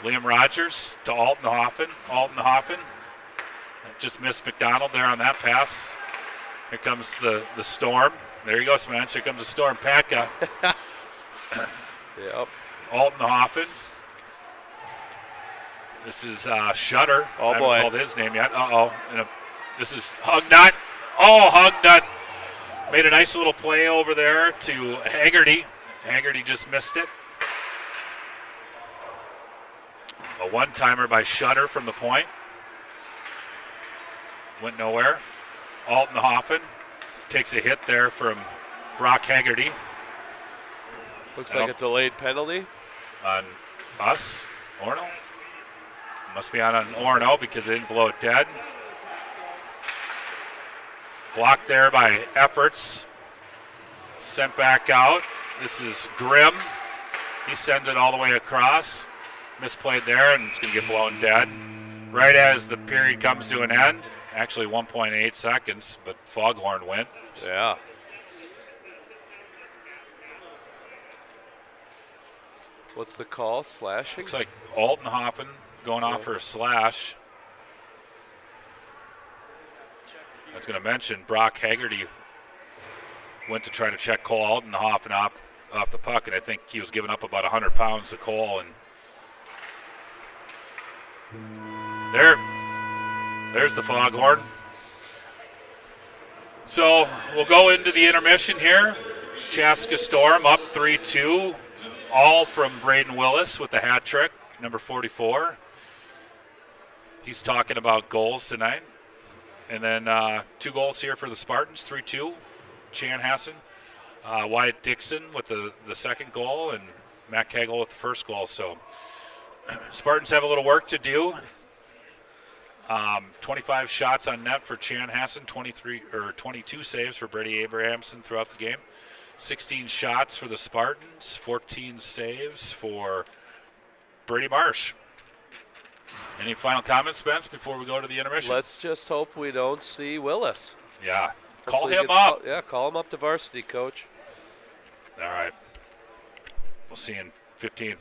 Liam Rogers to Altenhofen. Just missed McDonald there on that pass. Here comes the Storm. There you go, Spence. Here comes the Storm. Patka. Yep. Altenhofen. This is Shutter. Oh, I boy. haven't called his name yet. This is Hugnut. Oh, Hugnut made a nice little play over there to Haggerty. Haggerty just missed it. A one-timer by Shutter from the point. Went nowhere. Altenhofen takes a hit there from Brock Haggerty. Looks like a delayed penalty. On us, Orono. Must be on Orono because they didn't blow it dead. Blocked there by Efforts. Sent back out. This is Grimm. He sends it all the way across. Misplayed there, and it's going to get blown dead. Right as the period comes to an end. Actually 1.8 seconds, but Foghorn went. Yeah. What's the call? Slashing? Looks like Altenhofen going off for a slash. I was going to mention Brock Haggerty went to try to check Cole Altenhofen off the puck, and I think he was giving up about 100 pounds to Cole. And there's the foghorn. So we'll go into the intermission here. Chaska Storm up 3-2, all from Braden Willis with the hat trick, number 44. He's talking about goals tonight. And then 2 goals here for the Spartans, 3-2, Chanhassen. Wyatt Dixon with the second goal, and Matt Cagle with the first goal. So Spartans have a little work to do. 25 shots on net for Chanhassen, 22 saves for Brady Abrahamson throughout the game. 16 shots for the Spartans, 14 saves for Brady Marsh. Any final comments, Spence, before we go to the intermission? Let's just hope we don't see Willis. Yeah. Call Hopefully he him gets up. call him up to varsity, coach. All right. We'll see you in 15.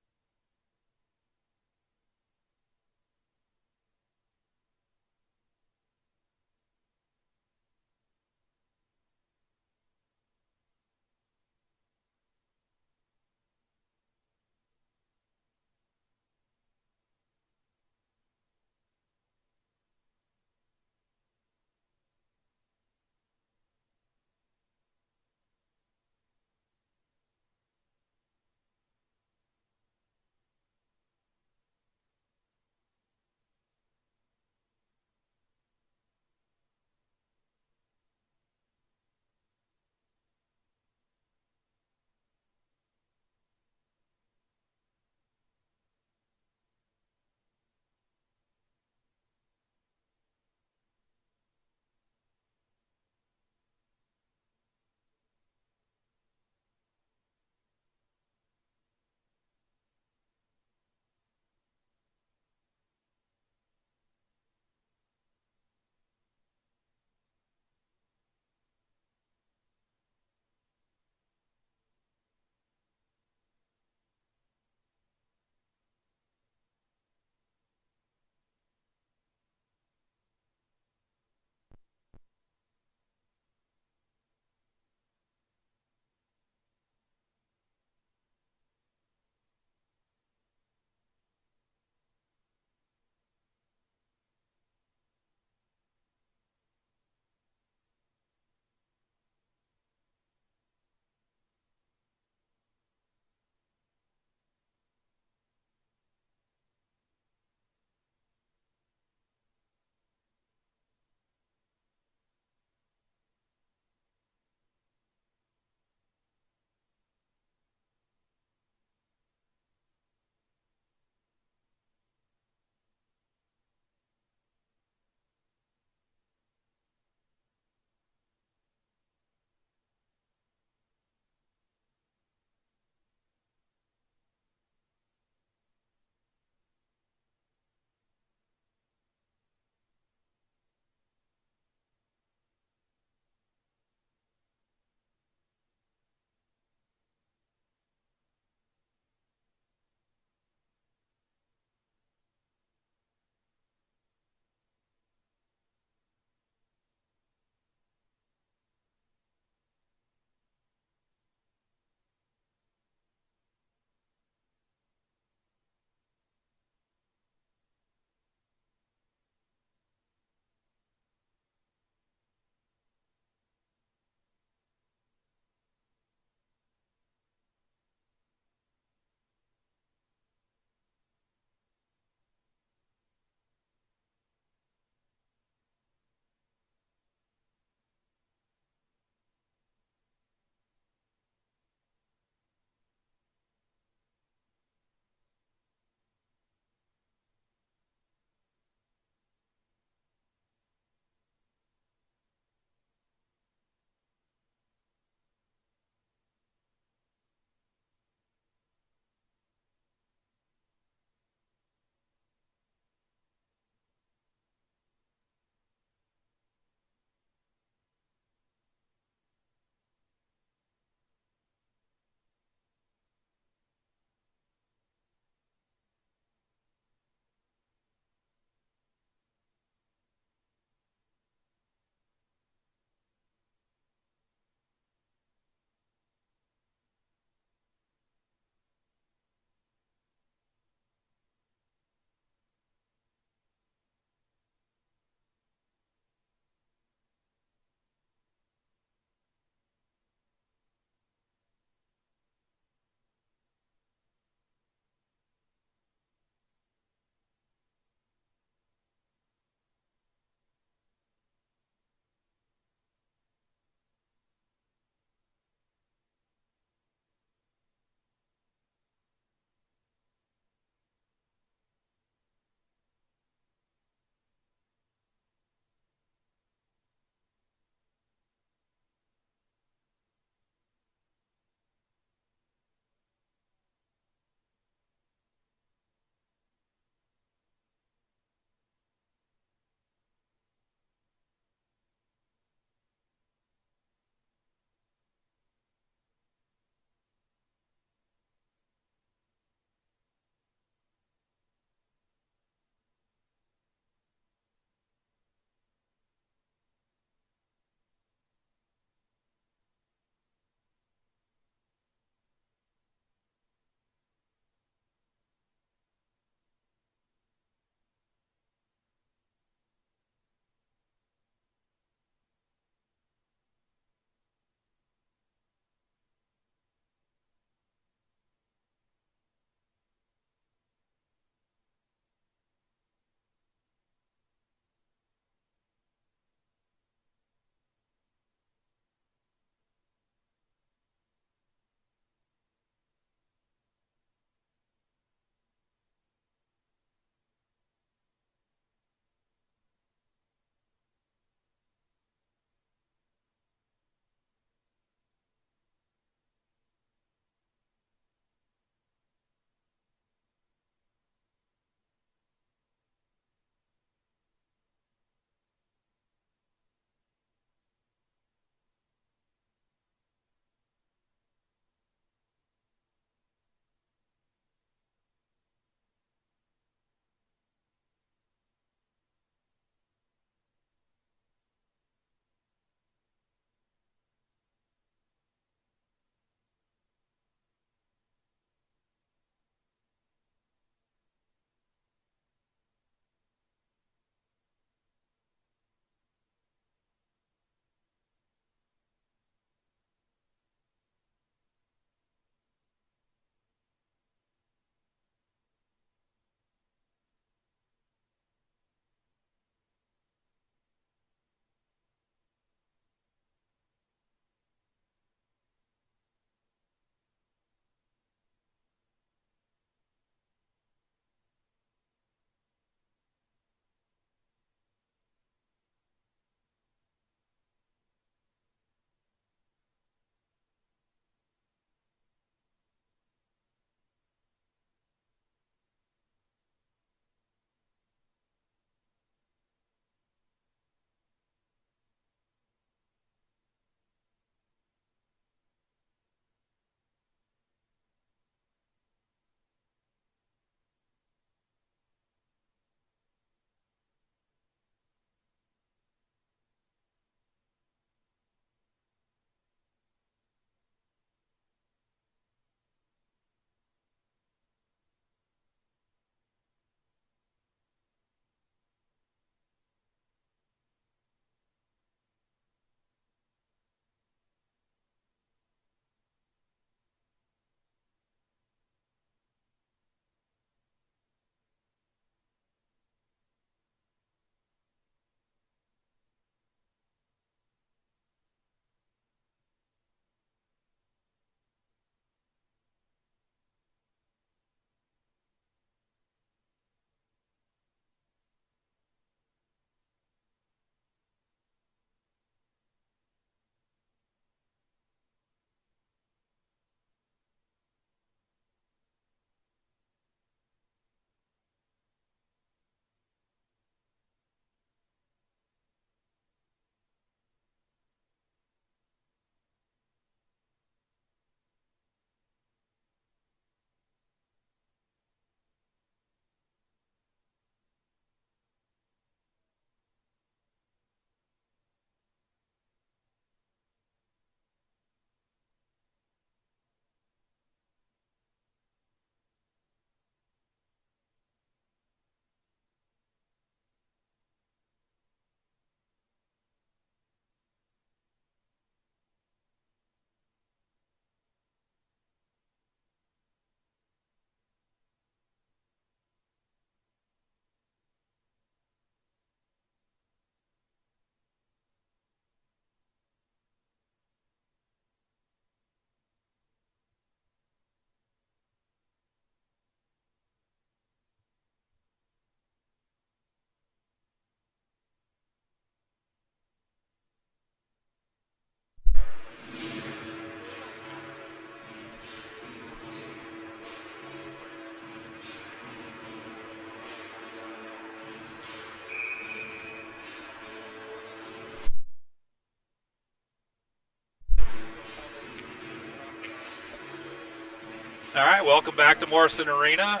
All right, welcome back to Morrison Arena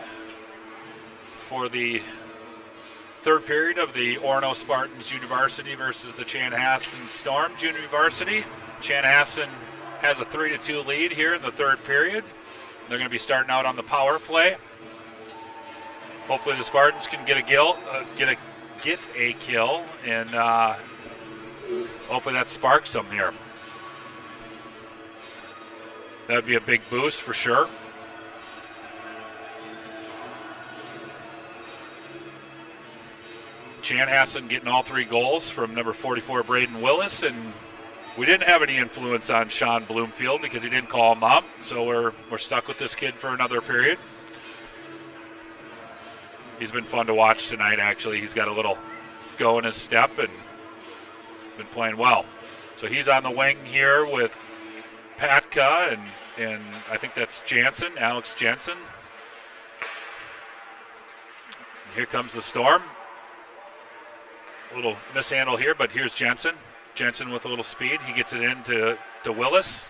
for the third period of the Orono Spartans Junior Varsity versus the Chanhassen Storm Junior Varsity. Chanhassen has a 3-2 lead here in the third period. They're going to be starting out on the power play. Hopefully the Spartans can get a kill, and hopefully that sparks them here. That'd be a big boost for sure. Chanhassen getting all 3 goals from number 44, Braden Willis, and we didn't have any influence on Sean Bloomfield because he didn't call him up, so we're stuck with this kid for another period. He's been fun to watch tonight, actually. He's got a little go in his step and been playing well. So he's on the wing here with Patka, and I think that's Jansen, Alex Jensen. And here comes the Storm. A little mishandle here, but here's Jensen. Jensen with a little speed. He gets it in to Willis.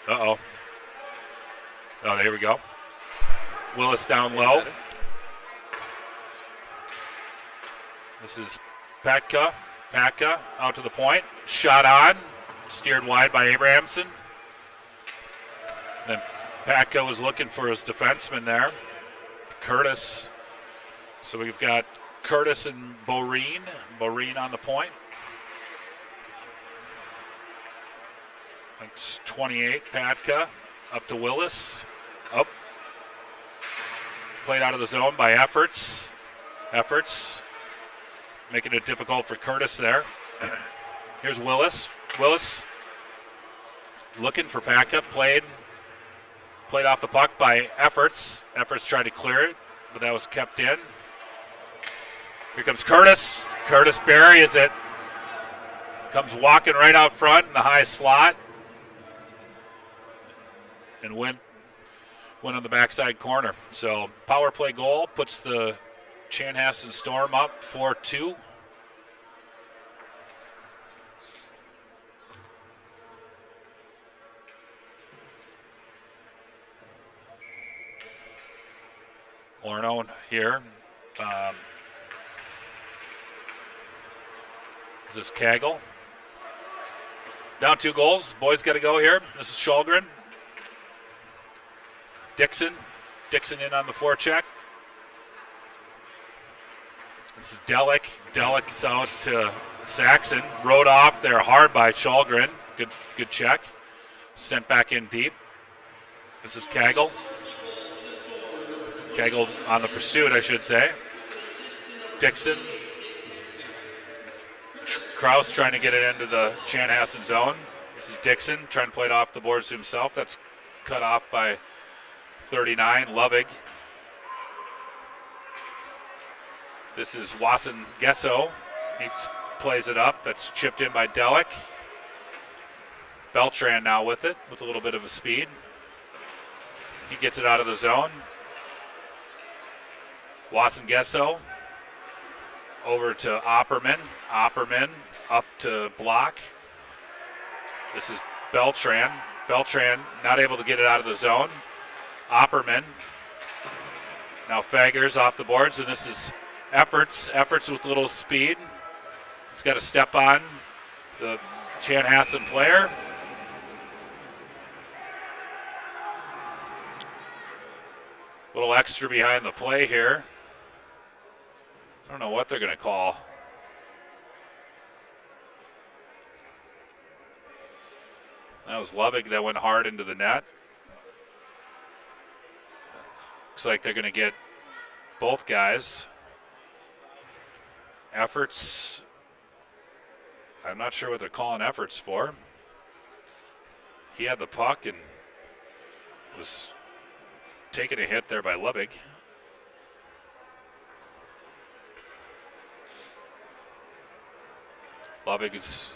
Uh-oh. Oh, there we go. Willis down low. This is Patka. Patka out to the point. Shot on. Steered wide by Abrahamson. Then Patka was looking for his defenseman there. Curtis. So we've got Curtis and Boreen. Boreen on the point. That's 28, Patka. Up to Willis. Up. Played out of the zone by Efforts. Efforts. Making it difficult for Curtis there. Here's Willis. Willis looking for Patka. Played off the puck by Efforts. Efforts tried to clear it, but that was kept in. Here comes Curtis. Curtis buries it. Comes walking right out front in the high slot. And went on the backside corner. So power play goal puts the Chanhassen Storm up 4-2. Orono here. This is Kagel. Down 2 goals. Boys got to go here. This is Shulgren. Dixon. Dixon in on the forecheck. This is Delic. Delic's out to Saxon. Rode off there hard by Shulgren. Good check. Sent back in deep. This is Kagel. Kagel on the pursuit, I should say. Dixon. Kraus trying to get it into the Chanhassen zone. This is Dixon trying to play it off the boards himself. That's cut off by 39, Lovig. This is Wasson Gesso. He plays it up. That's chipped in by Delic. Beltran now with it, with a little bit of a speed. He gets it out of the zone. Wasson Gesso over to Opperman. Opperman up to Block. This is Beltran. Beltran not able to get it out of the zone. Opperman. Now Faggers off the boards, and this is Efforts. Efforts with a little speed. He's got to step on the Chanhassen player. A little extra behind the play here. I don't know what they're going to call. That was Lovig that went hard into the net. Looks like they're going to get both guys. Efforts. I'm not sure what they're calling Efforts for. He had the puck and was taking a hit there by Lovig. Lovig is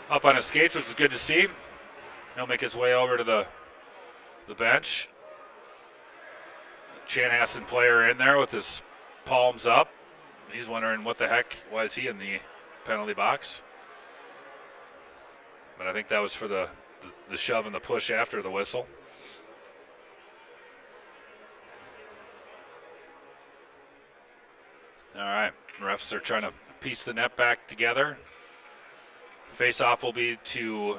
up on his skates, which is good to see. He'll make his way over to the bench. Chanhassen player in there with his palms up. He's wondering what the heck, why is he in the penalty box? But I think that was for the shove and the push after the whistle. All right, refs are trying to piece the net back together. Face-off will be to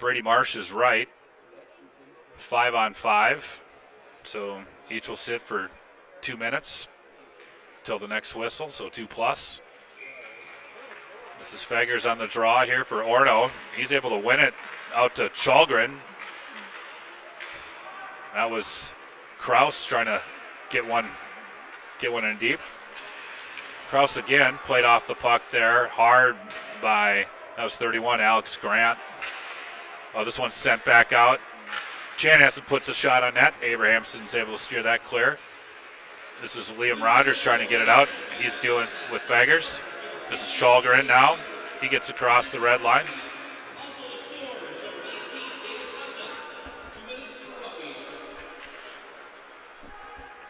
Brady Marsh's right. 5-on-5. So each will sit for 2 minutes till the next whistle, so 2+. This is Fagers on the draw here for Orono. He's able to win it out to Chalgren. That was Kraus trying to get one in deep. Kraus again played off the puck there, hard by, that was 31, Alex Grant. Oh, this one's sent back out. Chanhassen puts a shot on net. Abrahamson's able to steer that clear. This is Liam Rogers trying to get it out. He's doing with Fagers. This is Chalgren now. He gets across the red line.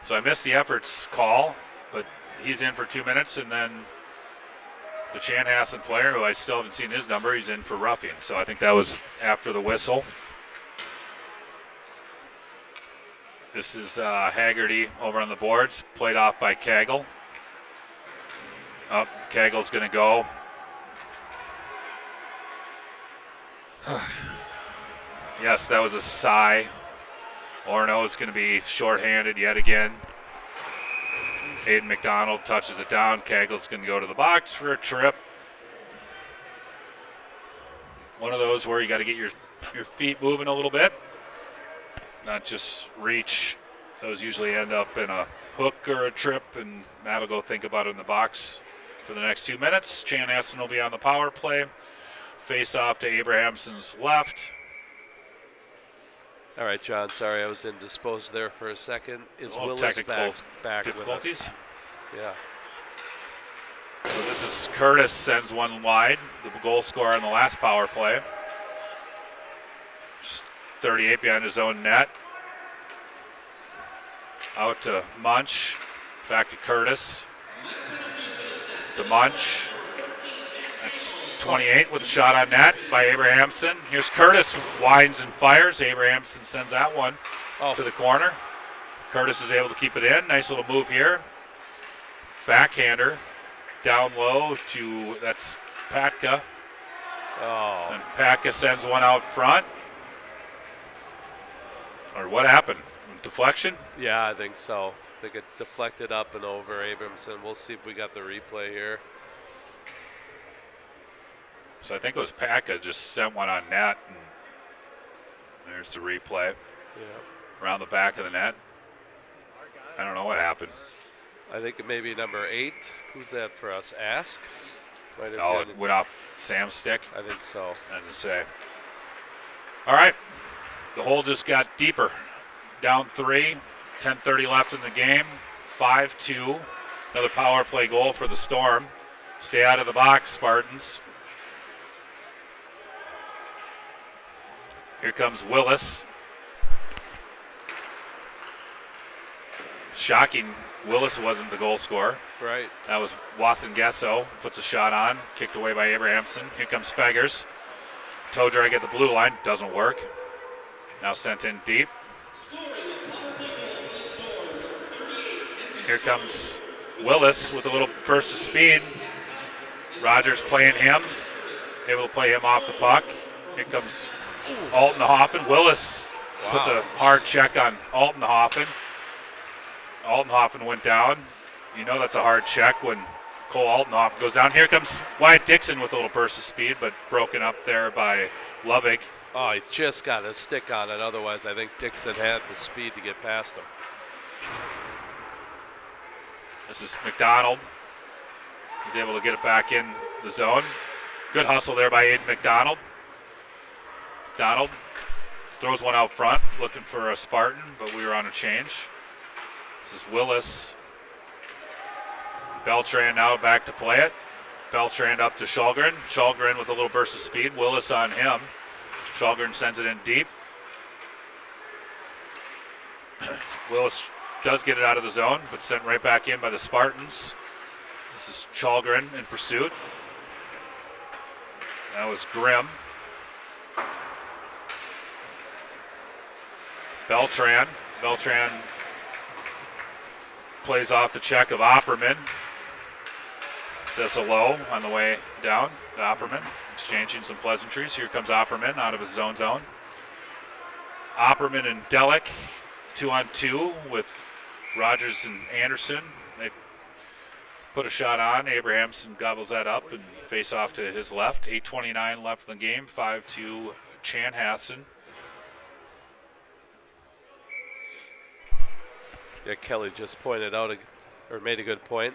So I missed the efforts call, but he's in for 2 minutes, and then the Chanhassen player, who I still haven't seen his number, he's in for roughing. So I think that was after the whistle. This is Haggerty over on the boards, played off by Kagel. Oh, Kagel's going to go. Yes, that was a sigh. Orono is going to be shorthanded yet again. Hayden McDonald touches it down. Kagel's going to go to the box for a trip. One of those where you got to get your feet moving a little bit, not just reach. Those usually end up in a hook or a trip, and that'll go think about it in the box for the next 2 minutes. Chanhassen will be on the power play. Face off to Abrahamson's left. All right, John, sorry I was indisposed there for a second. Is Willis technical back difficulties? with us? Yeah. So this is Curtis sends one wide, the goal scorer on the last power play. Just 38 behind his own net. Out to Munch, back to Curtis. To Munch. That's 28 with a shot on net by Abrahamson. Here's Curtis, winds and fires. Abrahamson sends that one to the corner. Curtis is able to keep it in. Nice little move here. Backhander down low to, that's Patka. Oh. And Patka sends one out front. Or what happened? Deflection? Yeah, I think so. I think it deflected up and over Abramson. We'll see if we got the replay here. So I think it was Patka just sent one on net, and there's the replay. Yeah. Around the back of the net. I don't know what happened. I think it may be number 8. Who's that for us? Ask? Might have Oh, been. it went off Sam's stick. I think so. I had to say. All right. The hole just got deeper. Down 3. 10:30 left in the game. 5-2. Another power play goal for the Storm. Stay out of the box, Spartans. Here comes Willis. Shocking, Willis wasn't the goal scorer. Right. That was Watson Gesso. Puts a shot on, kicked away by Abrahamson. Here comes Fagers. Toe drag at the blue line, doesn't work. Now sent in deep. Here comes Willis with a little burst of speed. Rogers playing him, able to play him off the puck. Here comes Altenhofen. Willis puts a hard check on Altenhofen. Altenhofen went down. You know that's a hard check when Cole Altenhofen goes down. Here comes Wyatt Dixon with a little burst of speed, but broken up there by Lovig. Oh, he just got a stick on it. Otherwise, I think Dixon had the speed to get past him. This is McDonald. He's able to get it back in the zone. Good hustle there by Aiden McDonald. McDonald throws one out front, looking for a Spartan, but we were on a change. This is Willis. Beltran now back to play it. Beltran up to Chalgren. Chalgren with a little burst of speed. Willis on him. Chalgren sends it in deep. Willis does get it out of the zone, but sent right back in by the Spartans. This is Chalgren in pursuit. That was Grimm. Beltran plays off the check of Opperman. Says hello on the way down to Opperman, exchanging some pleasantries. Here comes Opperman out of his zone. Opperman and Delic 2-on-2 with Rogers and Anderson. They put a shot on. Abrahamson gobbles that up and face off to his left. 8:29 left in the game. 5-2 Chanhassen. Yeah, Kelly just pointed out or made a good point.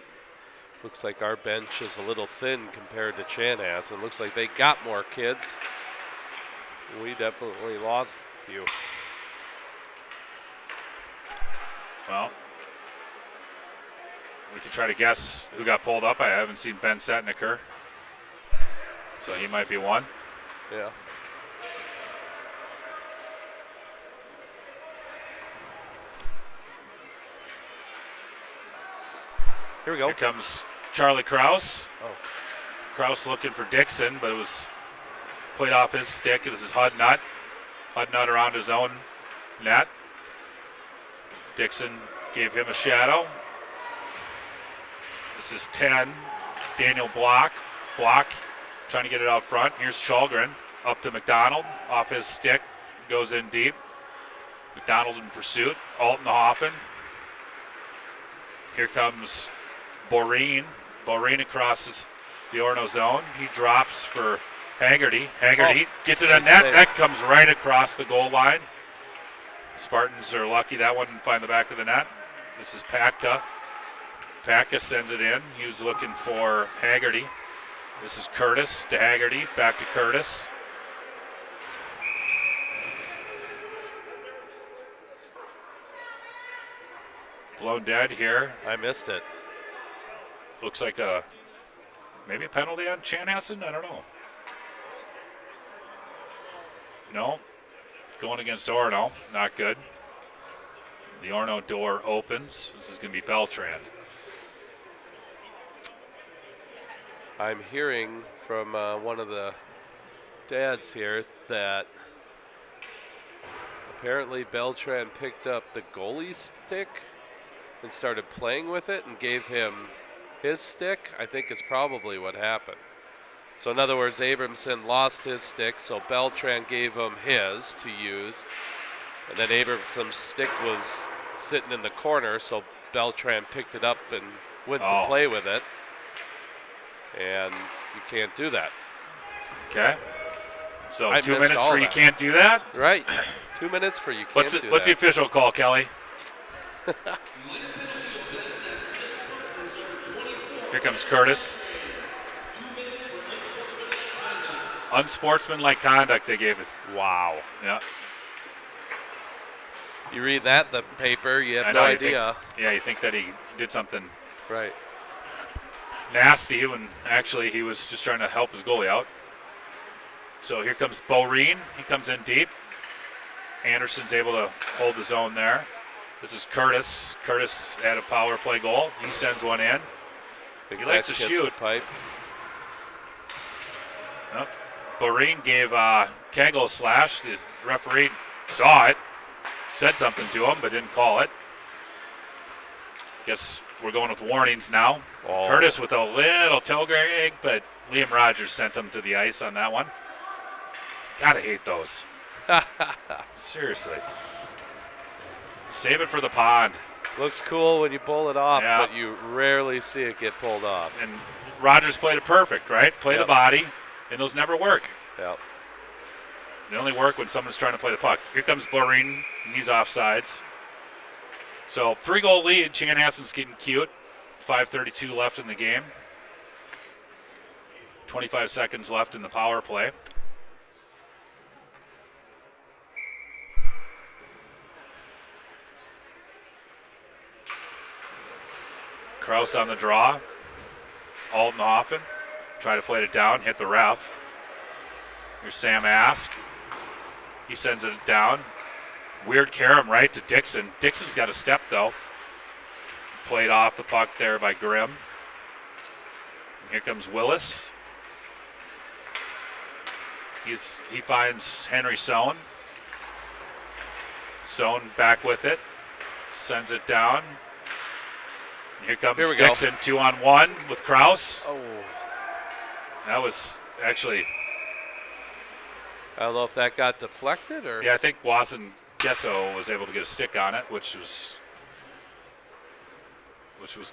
Looks like our bench is a little thin compared to Chanhassen. Looks like they got more kids. We definitely lost a few. Well, we can try to guess who got pulled up. I haven't seen Ben Setniker, so he might be one. Yeah. Here we go. Here comes Charlie Kraus. Oh. Kraus looking for Dixon, but it was played off his stick. This is Hudnut. Hudnut around his own net. Dixon gave him a shadow. This is 10. Daniel Block. Block trying to get it out front. Here's Chalgren up to McDonald. Off his stick. Goes in deep. McDonald in pursuit. Altenhofen. Here comes Boreen. Boreen across the Orono zone. He drops for Haggerty. Haggerty gets it on net. Save. That comes right across the goal line. Spartans are lucky that one didn't find the back of the net. This is Patka. Patka sends it in. He was looking for Haggerty. This is Curtis to Haggerty. Back to Curtis. Blown dead here. I missed it. Looks like maybe a penalty on Chanhassen? I don't know. No. Going against Orono. Not good. The Orono door opens. This is going to be Beltran. I'm hearing from one of the dads here that apparently Beltran picked up the goalie's stick and started playing with it and gave him his stick. I think is probably what happened. So in other words, Abramson lost his stick, so Beltran gave him his to use. And then Abramson's stick was sitting in the corner, so Beltran picked it up and went to play with it. And you can't do that. Okay. So I 2 missed minutes all for you that. can't do that? Right. 2 minutes for you can't What's do that. the official call, Kelly? Here comes Curtis. Unsportsmanlike conduct they gave it. Wow. Yeah. You read that in the paper, you have I no know, idea. You think that he did something Right. nasty when actually he was just trying to help his goalie out. So here comes Boreen. He comes in deep. Anderson's able to hold the zone there. This is Curtis. Curtis had a power play goal. He sends one in. He likes to Kiss shoot. the pipe. Yep. Boreen gave Kegel a slash. The referee saw it, said something to him, but didn't call it. Guess we're going with warnings now. Oh. Curtis with a little toe drag, but Liam Rogers sent him to the ice on that one. Gotta hate those. Seriously. Save it for the pond. Looks cool when you pull it off, Yeah. but you rarely see it get pulled off. And Rogers played it perfect, right? Play the Yep. body, and those never work. Yep. They only work when someone's trying to play the puck. Here comes Boreen, and he's offsides. So 3-goal lead. Chanhassen's getting cute. 5:32 left in the game. 25 seconds left in the power play. Kraus on the draw. Altenhofen. Try to play it down, hit the ref. Here's Sam Ask. He sends it down. Weird carom right to Dixon. Dixon's got a step though. Played off the puck there by Grimm. And here comes Willis. He finds Henry Sohn. Sohn back with it. Sends it down. Here comes Here we go. Dixon, 2-on-1 with Kraus. Oh, That was actually, I don't know if that got deflected or. yeah, I think Watson Gesso was able to get a stick on it, which was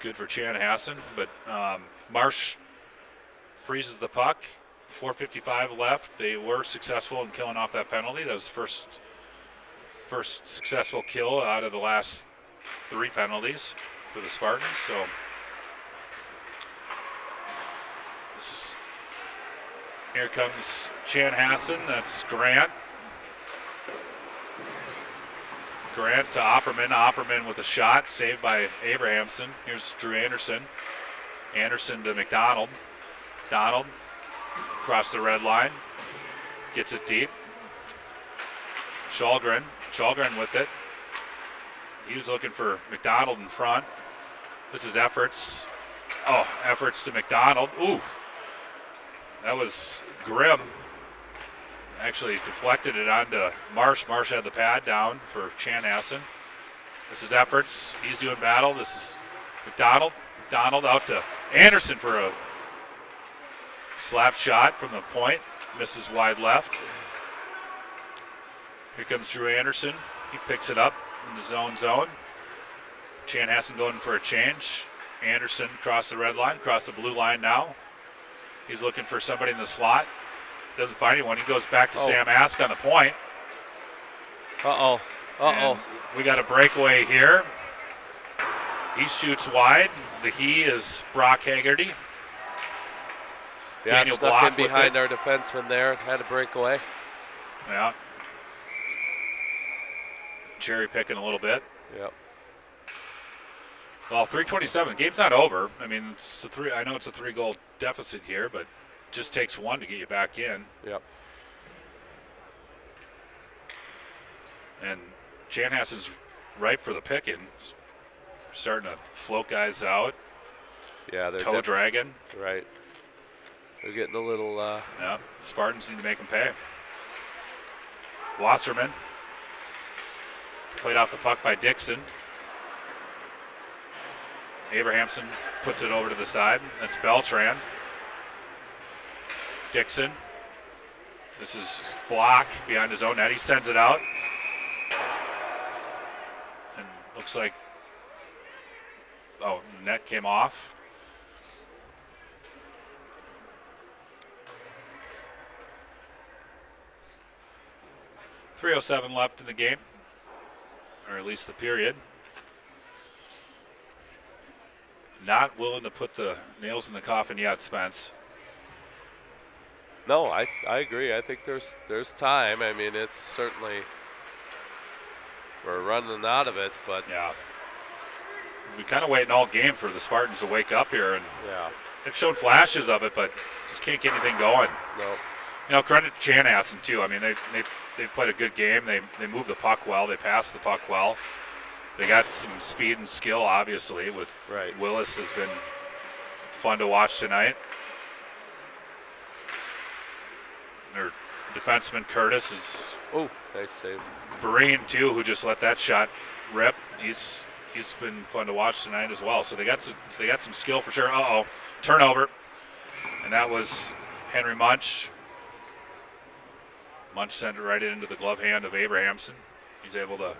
good for Chanhassen. But Marsh freezes the puck. 4:55 left. They were successful in killing off that penalty. That was the first successful kill out of the last 3 penalties for the Spartans. So here comes Chanhassen. That's Grant. Grant to Opperman. Opperman with a shot, saved by Abrahamson. Here's Drew Anderson. Anderson to McDonald. Donald across the red line. Gets it deep. Shalgren with it. He was looking for McDonald in front. This is Efforts. Oh, Efforts to McDonald. Ooh. That was grim. Actually deflected it onto Marsh. Marsh had the pad down for Chanhassen. This is Efforts. He's doing battle. This is McDonald. McDonald out to Anderson for a slap shot from the point. Misses wide left. Here comes Drew Anderson. He picks it up in the zone. Chanhassen going for a change. Anderson across the red line, across the blue line now. He's looking for somebody in the slot. Doesn't find anyone. He goes back to Sam Ask on the point. And we got a breakaway here. He shoots wide. The he is Brock Haggerty. Yeah, Daniel stuck Block in behind our defenseman there. Had a breakaway. Yeah. Cherry picking a little bit. Yep. Well, 3:27. Game's not over. I mean, I know it's a 3-goal deficit here, but just takes one to get you back in. Yep. And Chanhassen's ripe for the pickings. Starting to float guys out. Yeah, they're toe dragging. Right. They're getting a little. Yeah, Spartans need to make them pay. Wasserman played off the puck by Dixon. Abrahamson puts it over to the side. That's Beltran. Dixon. This is Block behind his own net. He sends it out. And looks like, the net came off. .307 left in the game, or at least the period. Not willing to put the nails in the coffin yet, Spence. No, I agree. I think there's time. I mean, it's certainly we're running out of it, but yeah, we kind of waiting all game for the Spartans to wake up here, and they've shown flashes of it, but just can't get anything going. No. Credit to Chanhassen too. I mean, they've played a good game. They move the puck well. They pass the puck well. They got some speed and skill, obviously. With Willis has been fun to watch tonight. Their defenseman Curtis is. Oh, nice save. Breen too, who just let that shot rip. He's been fun to watch tonight as well. So they got some skill for sure. Turnover, and that was Henry Munch. Munch sent it right into the glove hand of Abrahamson. He's able to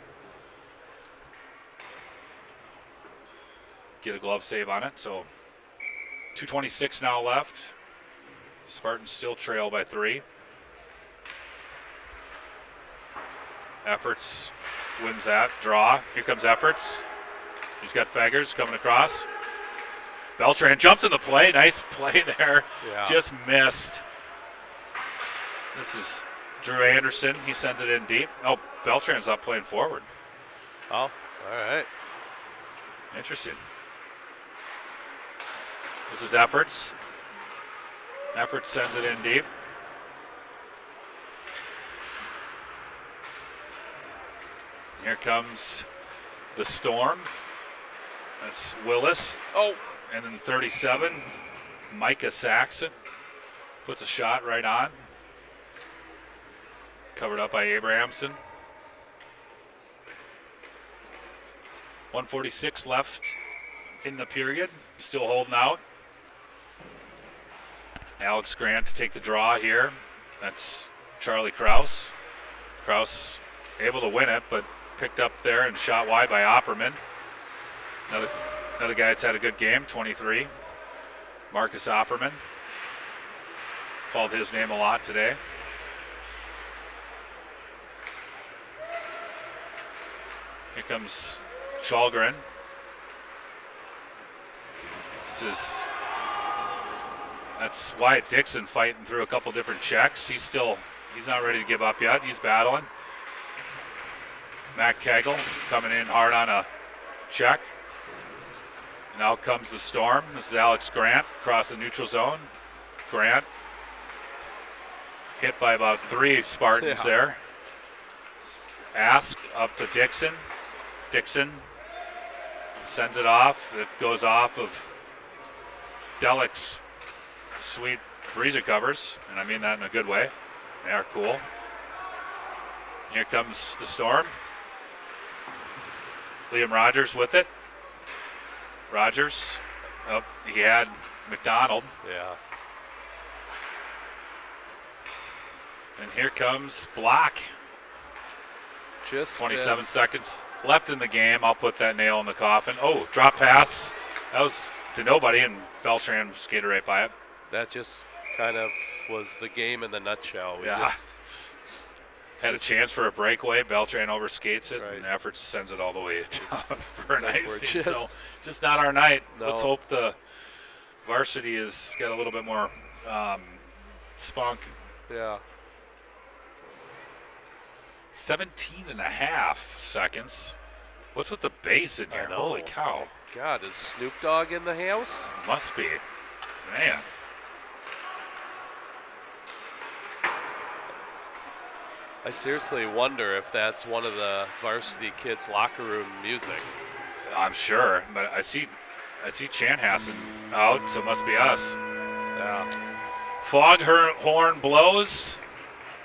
get a glove save on it. So 2:26 now left. Spartans still trail by 3. Efforts wins that draw. Here comes Efforts. He's got Faggers coming across. Beltran jumps in the play. Nice play there. Yeah. Just missed. This is Drew Anderson. He sends it in deep. Beltran's up playing forward. Oh, all right. Interesting. This is Efforts. Efforts sends it in deep. Here comes the Storm. That's Willis. And then 37, Micah Saxon puts a shot right on. Covered up by Abrahamson. 1:46 left in the period, still holding out. Alex Grant to take the draw here. That's Charlie Kraus. Kraus able to win it, but picked up there and shot wide by Opperman. Another guy that's had a good game, 23. Marcus Opperman. Called his name a lot today. Here comes Chalgren. That's Wyatt Dixon fighting through a couple different checks. He's not ready to give up yet. He's battling. Matt Kegel coming in hard on a check. And out comes the Storm. This is Alex Grant across the neutral zone. Grant hit by about 3 Spartans there. Ask up to Dixon. Dixon sends it off. It goes off of Delik's sweet breezer covers, and I mean that in a good way. They are cool. Here comes the Storm. Liam Rogers with it. Rogers. Oh, he had McDonald. Yeah. And here comes Block. Just 27 seconds left in the game. I'll put that nail in the coffin. Oh, drop pass. That was to nobody, and Beltran skated right by it. That just kind of was the game in the nutshell. We Yeah. Had a chance for a breakaway. Beltran overskates it, and Efforts sends it all the way down for an icing. So just not our night. No. Let's hope the varsity has got a little bit more spunk. Yeah. 17 and a half seconds. What's with the bass in here? Holy cow. God, is Snoop Dogg in the house? Must be. Man. I seriously wonder if that's one of the varsity kids' locker room music. I'm sure, but I see Chanhassen out, so it must be us. Yeah. Foghorn blows.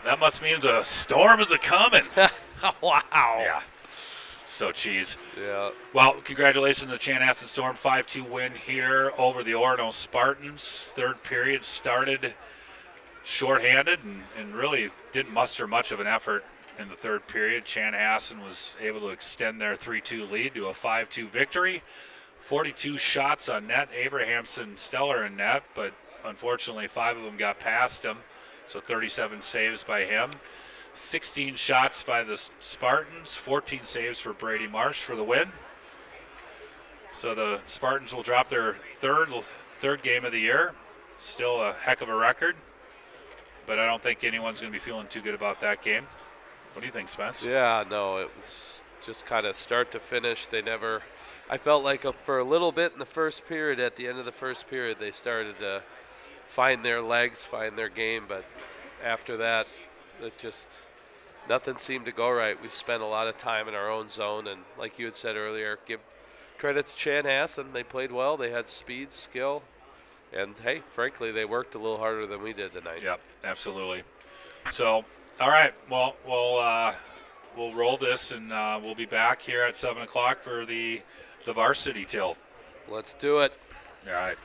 That must mean the storm is a-coming. Wow. Yeah. So cheese. Yeah. Well, congratulations to the Chanhassen Storm. 5-2 win here over the Orono Spartans. Third period started shorthanded and really didn't muster much of an effort in the third period. Chanhassen was able to extend their 3-2 lead to a 5-2 victory. 42 shots on net. Abrahamson stellar in net, but unfortunately 5 of them got past him, so 37 saves by him. 16 shots by the Spartans, 14 saves for Brady Marsh for the win. So the Spartans will drop their third game of the year. Still a heck of a record, but I don't think anyone's going to be feeling too good about that game. What do you think, Spence? Yeah, no, it was just kind of start to finish. I felt like for a little bit in the first period, at the end of the first period, they started to find their legs, find their game, but after that, nothing seemed to go right. We spent a lot of time in our own zone, and like you had said earlier, give credit to Chanhassen. They played well. They had speed, skill, and hey, frankly, they worked a little harder than we did tonight. Yep, absolutely. So, all right, well, we'll roll this, and we'll be back here at 7 o'clock for the varsity tilt. Let's do it. All right.